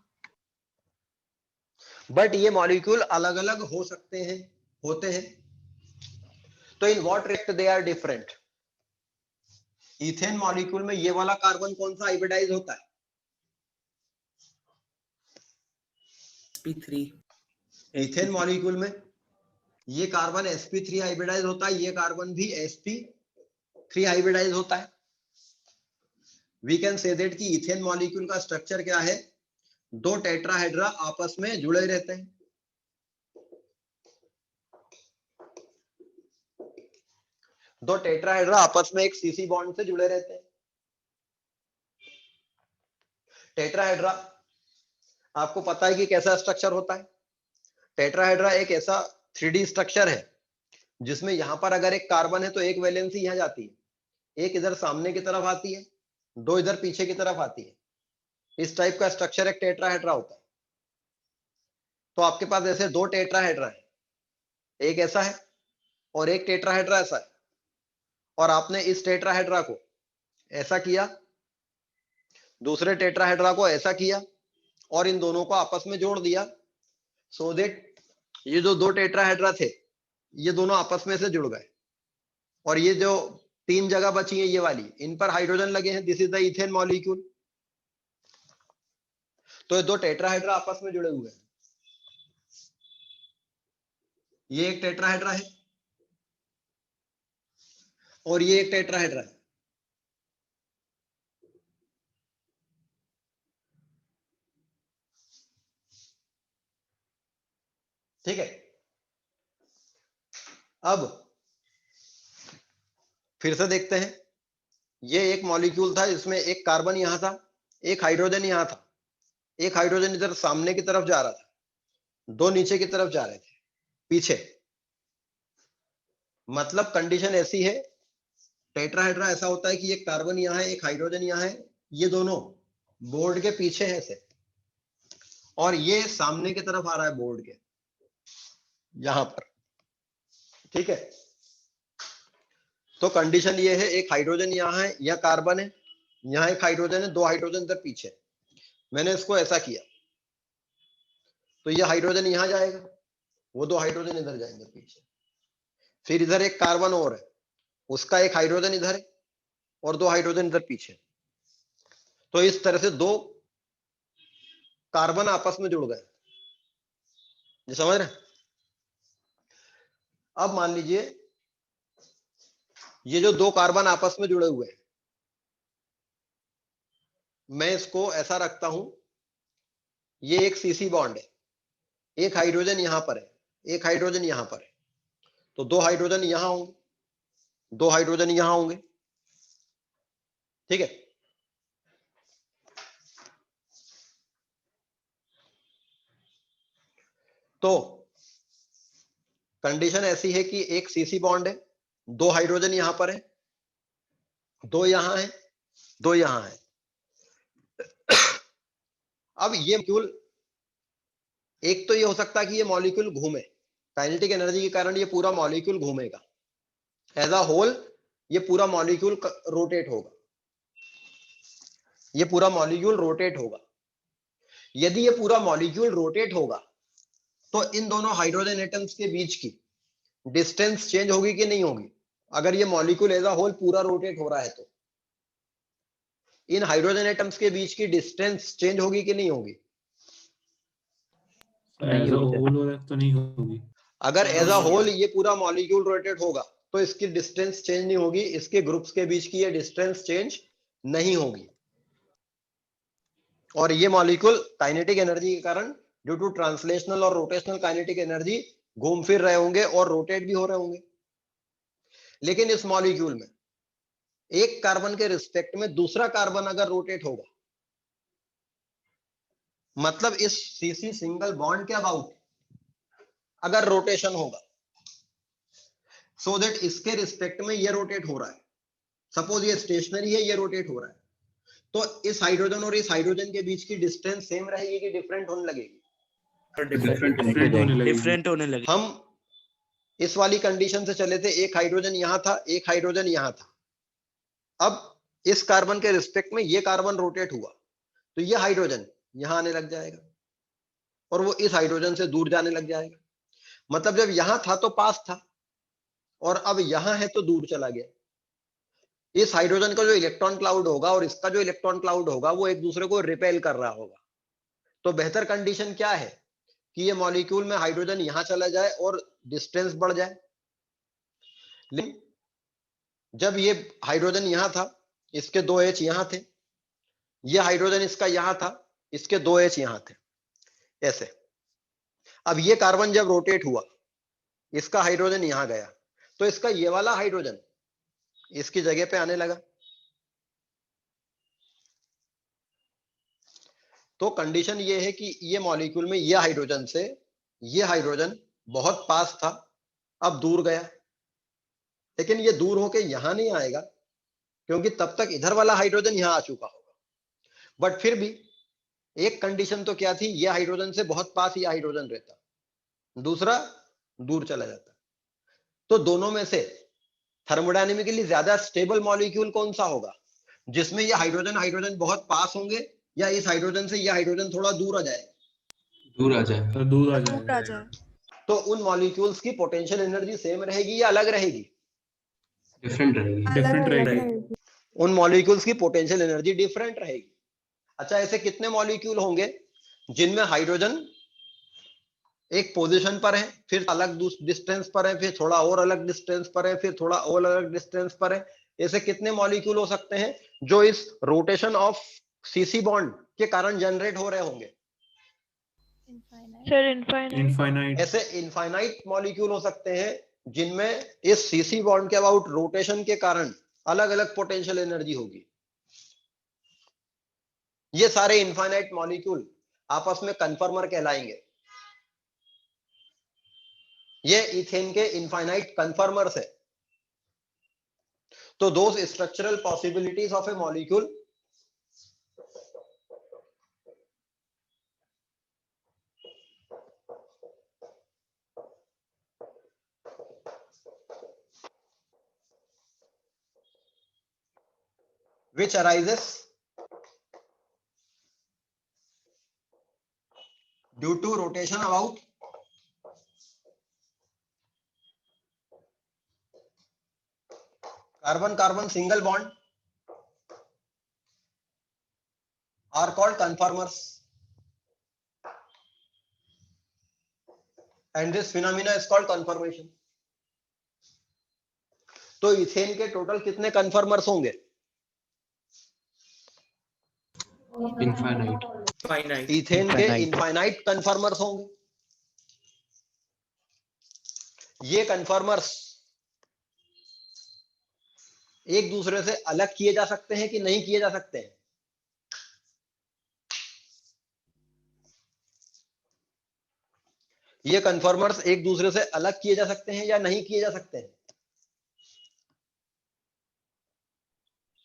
बट ये मॉलिक्यूल अलग अलग हो सकते हैं, होते हैं। तो in what respect they are different? Ethane molecule में ये वाला कार्बन कौन सा हाइब्रिडाइज होता है? sp3 इथेन मॉलिक्यूल में ये कार्बन sp3 हाइब्रिडाइज होता है, ये कार्बन भी sp3 हाइब्रिडाइज होता है। वी कैन से दैट कि इथेन मॉलिक्यूल का स्ट्रक्चर क्या है? दो टेट्राहेड्रा आपस में जुड़े रहते हैं। दो टेट्राहेड्रा आपस में एक सीसी बॉन्ड से जुड़े रहते हैं। टेट्राहेड्रा आपको पता है कि कैसा स्ट्रक्चर होता है? टेट्राहेड्रा एक ऐसा 3D स्ट्रक्चर है जिसमें यहां पर अगर एक कार्बन है तो एक वैलेंसी यहां जाती है, एक इधर सामने की तरफ आती है, दो इधर पीछे की तरफ आती है। इस टाइप का स्ट्रक्चर एक टेट्राहेड्रा होता है। तो आपके पास ऐसे दो टेट्राहेड्रा है, एक ऐसा है और एक टेट्राहेड्रा ऐसा है, और आपने इस टेट्राहेड्रा को ऐसा किया, दूसरे टेट्राहेड्रा को ऐसा किया और इन दोनों को आपस में जोड़ दिया, सो दैट ये जो दो टेट्राहेड्रा थे ये दोनों आपस में से जुड़ गए, और ये जो तीन जगह बची है ये वाली, इन पर हाइड्रोजन लगे हैं। This is the ethane molecule. तो ये दो टेट्राहेड्रा आपस में जुड़े हुए हैं। ये एक टेट्राहेड्रा है और ये एक टेट्राहेड्रा है। ठीक है, अब फिर से देखते हैं। ये एक मॉलिक्यूल था जिसमें एक कार्बन यहां था, एक हाइड्रोजन यहां था, एक हाइड्रोजन इधर सामने की तरफ जा रहा था, दो नीचे की तरफ जा रहे थे पीछे। मतलब कंडीशन ऐसी है, टेट्राहेड्रा ऐसा होता है कि एक कार्बन यहां है, एक हाइड्रोजन यहां है, ये दोनों बोर्ड के पीछे है से, और ये सामने की तरफ आ रहा है बोर्ड के यहां पर। ठीक है, तो कंडीशन ये है, एक हाइड्रोजन यहां है, यह कार्बन है, यहां एक हाइड्रोजन है, दो हाइड्रोजन इधर पीछे। मैंने इसको ऐसा किया तो ये हाइड्रोजन यहां जाएगा, वो दो हाइड्रोजन इधर जाएंगे पीछे। फिर इधर एक कार्बन और है, उसका एक हाइड्रोजन इधर है और दो हाइड्रोजन इधर पीछे। तो इस तरह से दो कार्बन आपस में जुड़ गए। ये समझ रहे हैं? अब मान लीजिए ये जो दो कार्बन आपस में जुड़े हुए हैं, मैं इसको ऐसा रखता हूं, ये एक सीसी बॉन्ड है, एक हाइड्रोजन यहां पर है, एक हाइड्रोजन यहां पर है, तो दो हाइड्रोजन यहां होंगे, दो हाइड्रोजन यहां होंगे। ठीक है, तो कंडीशन ऐसी है कि एक सीसी बॉन्ड है, दो हाइड्रोजन यहां पर है, दो यहां है, दो यहां है। अब ये मॉलिक्यूल, एक तो ये हो सकता है कि ये मॉलिक्यूल घूमे, काइनेटिक एनर्जी के कारण ये पूरा मॉलिक्यूल घूमेगा, एज अ होल ये पूरा मॉलिक्यूल रोटेट होगा, ये पूरा मॉलिक्यूल रोटेट होगा। यदि ये पूरा मॉलिक्यूल रोटेट होगा तो इन दोनों हाइड्रोजन एटम्स के बीच की डिस्टेंस चेंज होगी कि नहीं होगी? अगर ये मॉलिक्यूल एज अ होल पूरा रोटेट हो रहा है तो इन हाइड्रोजन एटम्स के बीच की डिस्टेंस चेंज होगी कि नहीं होगी? एज अ होल हो तो नहीं होगी। अगर एज अ होल ये पूरा मॉलिक्यूल रोटेट होगा तो इसकी डिस्टेंस चेंज नहीं होगी, इसके ग्रुप्स के बीच की ये डिस्टेंस चेंज नहीं होगी। और ये मॉलिक्यूल काइनेटिक एनर्जी के कारण ड्यू टू ट्रांसलेशनल और रोटेशनल काइनेटिक एनर्जी घूम फिर रहे होंगे और रोटेट भी हो रहे होंगे। लेकिन इस मॉलिक्यूल में एक कार्बन के रिस्पेक्ट में दूसरा कार्बन अगर रोटेट होगा, मतलब इस सीसी सिंगल बॉन्ड के अबाउट अगर रोटेशन होगा, सो दैट इसके रिस्पेक्ट में ये रोटेट हो रहा है, सपोज ये स्टेशनरी है, ये रोटेट हो रहा है, तो इस हाइड्रोजन और इस हाइड्रोजन के बीच की डिस्टेंस सेम रहेगी कि डिफरेंट होने लगेगी? डिफरेंट होने लगे। हम इस वाली कंडीशन से चले थे, एक हाइड्रोजन यहां था, एक हाइड्रोजन यहां था। अब इस कार्बन के रिस्पेक्ट में ये कार्बन रोटेट हुआ तो ये हाइड्रोजन यहां आने लग जाएगा और वो इस हाइड्रोजन से दूर जाने लग जाएगा। मतलब जब यहां था तो पास था और अब यहां है तो दूर चला गया। इस हाइड्रोजन का जो इलेक्ट्रॉन क्लाउड होगा और इसका जो इलेक्ट्रॉन क्लाउड होगा वो एक दूसरे को रिपेल कर रहा होगा। तो बेहतर कंडीशन क्या है कि ये मॉलिक्यूल में हाइड्रोजन यहां चला जाए और डिस्टेंस बढ़ जाए। लेकिन जब ये हाइड्रोजन यहां था, इसके 2 H यहां थे, ये हाइड्रोजन इसका यहां था, इसके 2 H यहां थे, ऐसे। अब ये कार्बन जब रोटेट हुआ, इसका हाइड्रोजन यहां गया, तो इसका ये वाला हाइड्रोजन इसकी जगह पे आने लगा। तो कंडीशन ये है कि ये मॉलिक्यूल में ये हाइड्रोजन से ये हाइड्रोजन बहुत पास था, अब दूर गया। लेकिन ये दूर होके यहां नहीं आएगा क्योंकि तब तक इधर वाला हाइड्रोजन यहां आ चुका होगा। बट फिर भी एक कंडीशन तो क्या थी, ये हाइड्रोजन से बहुत पास ये हाइड्रोजन रहता, दूसरा दूर चला जाता। तो दोनों में से थर्मोडायनेमिकली ज्यादा स्टेबल मॉलिक्यूल कौन सा होगा, जिसमें ये हाइड्रोजन हाइड्रोजन बहुत पास होंगे, या इस हाइड्रोजन से ये हाइड्रोजन थोड़ा दूर आ जाएगा? दूर आ जाए। दूर आ जाए। तो उन मॉलिक्यूल्स की पोटेंशियल एनर्जी सेम रहेगी या अलग रहेगी? डिफरेंट रहेगी। डिफरेंट रहेगी। उन मॉलिक्यूल्स की पोटेंशियल एनर्जी डिफरेंट रहेगी। अच्छा, ऐसे कितने मॉलिक्यूल होंगे जिनमें हाइड्रोजन एक पोजीशन पर है, फिर अलग डिस्टेंस पर है, फिर थोड़ा और अलग डिस्टेंस पर है, फिर थोड़ा और अलग डिस्टेंस पर है? ऐसे कितने मॉलिक्यूल हो सकते हैं जो इस रोटेशन ऑफ सीसी बॉन्ड के कारण जनरेट हो रहे होंगे? Sir infinite. ऐसे इनफाइनाइट मॉलिक्यूल हो सकते हैं जिनमें इस सीसी बॉन्ड के अबाउट रोटेशन के कारण अलग अलग पोटेंशियल एनर्जी होगी। ये सारे इनफाइनाइट मॉलिक्यूल आपस में कन्फर्मर कहलाएंगे। ये इथेन के इनफाइनाइट कन्फर्मर्स है। तो those structural possibilities of A molecule which arises due to rotation about carbon-carbon single bond are called conformers, and this phenomena is called conformation. तो इथेन के टोटल कितने कन्फर्मर्स होंगे? इनफाइनाइट। इथेन के infinite conformers होंगे। ये conformers एक दूसरे से अलग किए जा सकते हैं कि नहीं किए जा सकते हैं? ये कन्फर्मर्स एक दूसरे से अलग किए जा सकते हैं या नहीं किए जा सकते हैं?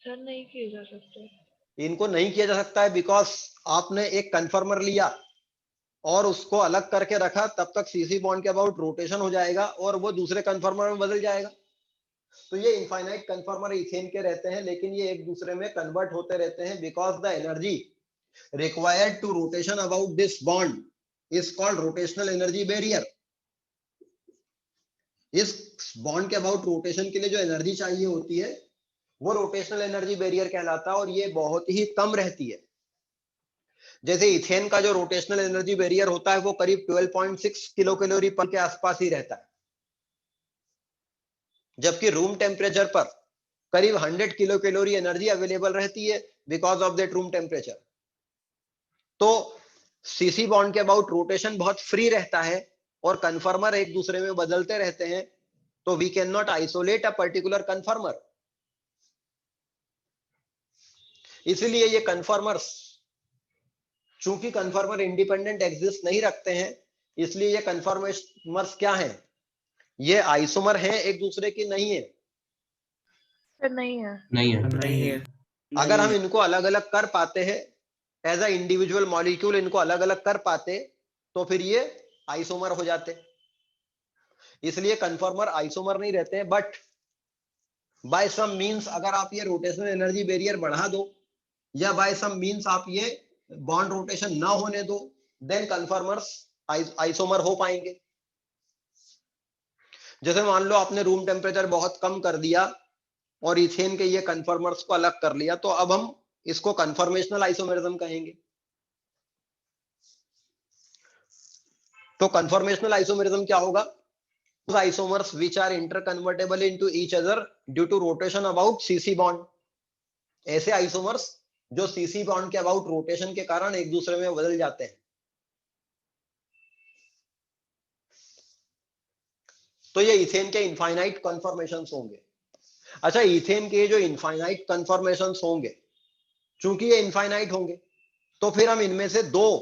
सर नहीं किए जा सकते। इनको नहीं किया जा सकता है बिकॉज आपने एक कन्फर्मर लिया और उसको अलग करके रखा, तब तक सीसी बॉन्ड के अबाउट रोटेशन हो जाएगा और वो दूसरे कन्फर्मर में बदल जाएगा। तो ये इनफाइनाइट कन्फर्मर इथेन के रहते हैं, लेकिन ये एक दूसरे में कन्वर्ट होते रहते हैं because the energy required to rotation about this bond is called rotational energy barrier. इस बॉन्ड के अबाउट रोटेशन के लिए जो एनर्जी चाहिए होती है वो रोटेशनल एनर्जी बैरियर कहलाता है, और ये बहुत ही कम रहती है। जैसे इथेन का जो रोटेशनल एनर्जी बैरियर होता है वो करीब 12.6 किलो कैलोरी पर के आसपास ही रहता है, जबकि रूम टेम्परेचर पर करीब 100 किलो कैलोरी एनर्जी अवेलेबल रहती है because of that room temperature. तो सीसी बॉन्ड के अबाउट रोटेशन बहुत फ्री रहता है और कन्फर्मर एक दूसरे में बदलते रहते हैं, तो we can not isolate a particular conformer. इसीलिए ये कन्फर्मर्स, चूंकि कन्फर्मर इंडिपेंडेंट एग्जिस्ट नहीं रखते हैं, इसलिए ये कन्फर्मर्स क्या हैं? ये आइसोमर हैं एक दूसरे की नहीं है? सर नहीं है। नहीं है। अगर हम इनको अलग अलग कर पाते हैं एज अ इंडिविजुअल मॉलिक्यूल, इनको अलग अलग कर पाते तो फिर ये आइसोमर हो जाते। इसलिए कन्फर्मर आइसोमर नहीं रहते हैं, बट बाय सम मींस अगर आप ये रोटेशनल एनर्जी बैरियर बढ़ा दो या बाय सम मींस आप ये बॉन्ड रोटेशन ना होने दो, देन कन्फर्मर्स आइसोमर हो पाएंगे। जैसे मान लो आपने रूम टेम्परेचर बहुत कम कर दिया और इथेन के ये कन्फर्मर्स को अलग कर लिया, तो अब हम इसको कन्फर्मेशनल आइसोमेरिज्म कहेंगे। तो कन्फर्मेशनल आइसोमेरिज्म क्या होगा? Isomers which are interconvertible into each other due to rotation about CC bond. ऐसे आइसोमर्स जो सीसी बॉन्ड के अबाउट रोटेशन के कारण एक दूसरे में बदल जाते हैं। तो ये इथेन के इनफाइनाइट कन्फर्मेशंस होंगे। अच्छा, इथेन के जो इनफाइनाइट कन्फर्मेशंस होंगे, चूंकि ये इनफाइनाइट होंगे, तो फिर हम इनमें से दो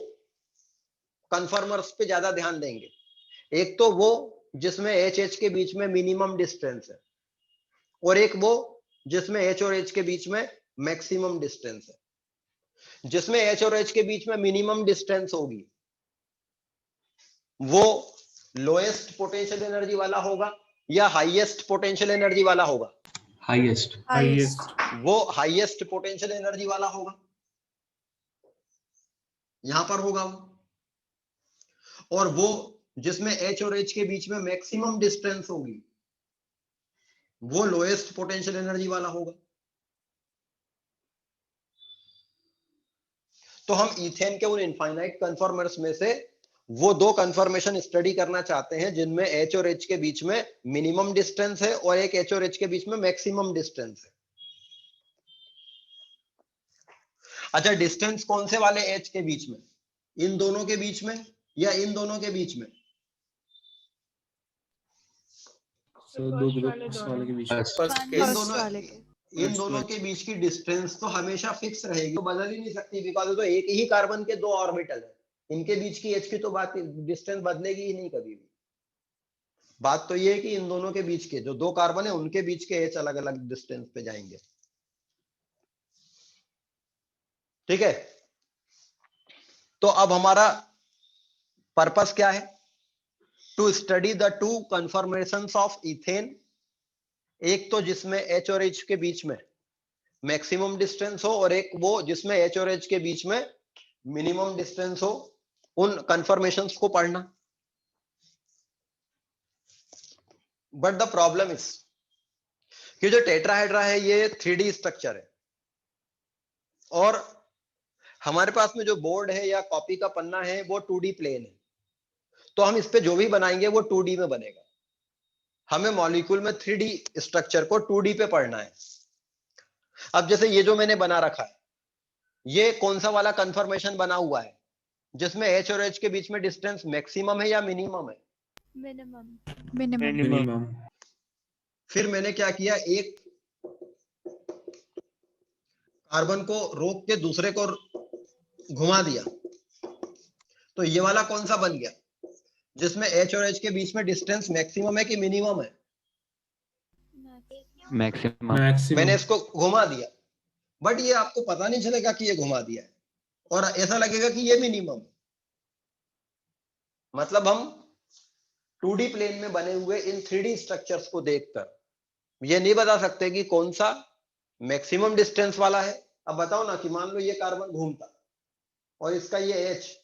कन्फर्मर्स पे ज्यादा ध्यान देंगे। एक तो वो जिसमें एच एच के बीच में मिनिमम डिस्टेंस है, और एक वो जिसमें एच और एच के बीच में मैक्सिमम डिस्टेंस है। जिसमें एच और एच के बीच में मिनिमम डिस्टेंस होगी वो लोएस्ट पोटेंशियल एनर्जी वाला होगा या हाईएस्ट पोटेंशियल एनर्जी वाला होगा? हाईएस्ट। वो हाईएस्ट पोटेंशियल एनर्जी वाला होगा, यहां पर होगा वो। और वो जिसमें एच और एच के बीच में मैक्सिमम डिस्टेंस होगी वो लोएस्ट पोटेंशियल एनर्जी वाला होगा। तो हम इथेन के उन इनफाइनाइट कन्फर्मर्स में से वो दो कन्फर्मेशन स्टडी करना चाहते हैं जिनमें एच और एच के बीच में मिनिमम डिस्टेंस है और एक एच और एच के बीच में मैक्सिमम डिस्टेंस है। अच्छा, डिस्टेंस कौन से वाले एच के बीच में? इन दोनों के बीच में या इन दोनों के बीच में? इन दोनों के बीच की डिस्टेंस तो हमेशा फिक्स रहेगी, तो बदल ही नहीं सकती, बिकॉज तो एक ही कार्बन के दो ऑर्बिटल है, इनके बीच की एच की तो बात डिस्टेंस बदलेगी ही नहीं कभी भी। बात तो ये है कि इन दोनों के बीच के जो दो कार्बन है उनके बीच के एच अलग अलग डिस्टेंस पे जाएंगे। ठीक है, तो अब हमारा पर्पस क्या है? To study the two conformations of ethane, एक तो जिसमें एच और एच के बीच में मैक्सिमम डिस्टेंस हो और एक वो जिसमें एच और एच के बीच में मिनिमम डिस्टेंस हो, उन कन्फर्मेशंस को पढ़ना। बट द प्रॉब्लम इज कि जो टेट्राहेड्रा है ये 3D स्ट्रक्चर है और हमारे पास में जो बोर्ड है या कॉपी का पन्ना है वो 2D प्लेन है, तो हम इस पे जो भी बनाएंगे वो 2D में बनेगा। हमें मॉलिक्यूल में 3D स्ट्रक्चर को 2D पे पढ़ना है। अब जैसे ये जो मैंने बना रखा है, ये कौन सा वाला कन्फर्मेशन बना हुआ है जिसमें एच और एच के बीच में डिस्टेंस मैक्सिमम है या मिनिमम है? मिनिमम। फिर मैंने क्या किया, एक कार्बन को रोक के दूसरे को घुमा दिया, तो ये वाला कौन सा बन गया जिसमें एच और एच के बीच में डिस्टेंस मैक्सिमम है कि मिनिमम है? मैक्सिमम। मैंने इसको घुमा दिया, बट ये आपको पता नहीं चलेगा कि ये घुमा दिया है और ऐसा लगेगा कि ये मिनिमम है। मतलब हम 2D प्लेन में बने हुए इन 3D स्ट्रक्चर्स को देखकर ये नहीं बता सकते कि कौन सा मैक्सिमम डिस्टेंस वाला है। अब बताओ ना कि मान लो ये कार्बन घूमता और इसका ये एच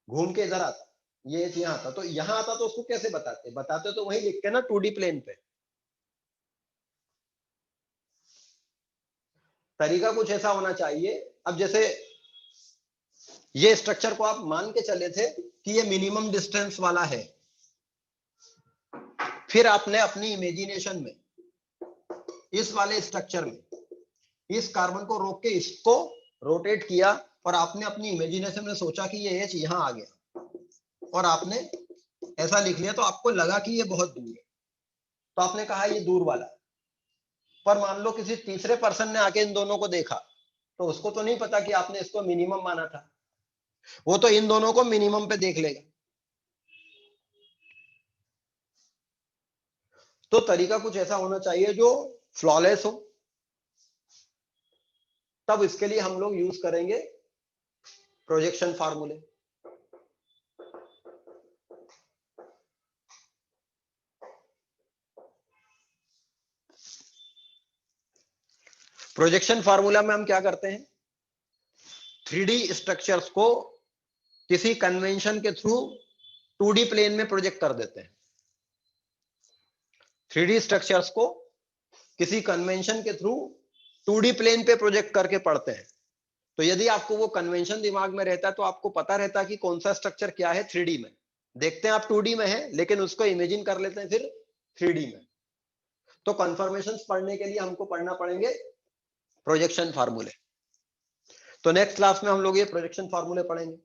घूम के इधर आता, ये एच यहाँ आता, तो यहाँ आता तो उसको कैसे बताते तो वही लिखते ना 2D प्लेन पे। तरीका कुछ ऐसा होना चाहिए। अब जैसे ये स्ट्रक्चर को आप मान के चले थे कि ये मिनिमम डिस्टेंस वाला है, फिर आपने अपनी इमेजिनेशन में इस वाले स्ट्रक्चर में इस कार्बन को रोक के इसको रोटेट किया और आपने अपनी इमेजिनेशन में सोचा कि ये एच यहां आ गया और आपने ऐसा लिख लिया, तो आपको लगा कि ये बहुत दूर है, तो आपने कहा ये दूर वाला है। पर मान लो किसी तीसरे पर्सन ने आके इन दोनों को देखा, तो उसको तो नहीं पता कि आपने इसको मिनिमम माना था, वो तो इन दोनों को मिनिमम पे देख लेगा। तो तरीका कुछ ऐसा होना चाहिए जो फ्लॉलेस हो। तब इसके लिए हम लोग यूज करेंगे प्रोजेक्शन फार्मूले। प्रोजेक्शन फार्मूला में हम क्या करते हैं, 3D स्ट्रक्चर्स को किसी कन्वेंशन के थ्रू 2D प्लेन में प्रोजेक्ट कर देते हैं। 3D स्ट्रक्चर्स को किसी कन्वेंशन के थ्रू 2D प्लेन पे प्रोजेक्ट करके पढ़ते हैं। तो यदि आपको वो कन्वेंशन दिमाग में रहता है तो आपको पता रहता है कि कौन सा स्ट्रक्चर क्या है 3D में। देखते हैं आप 2D में है लेकिन उसको इमेजिन कर लेते हैं फिर 3D में। तो कन्फर्मेशंस पढ़ने के लिए हमको पढ़ना पड़ेंगे प्रोजेक्शन फार्मूले। तो नेक्स्ट क्लास में हम लोग ये प्रोजेक्शन फार्मूले पढ़ेंगे।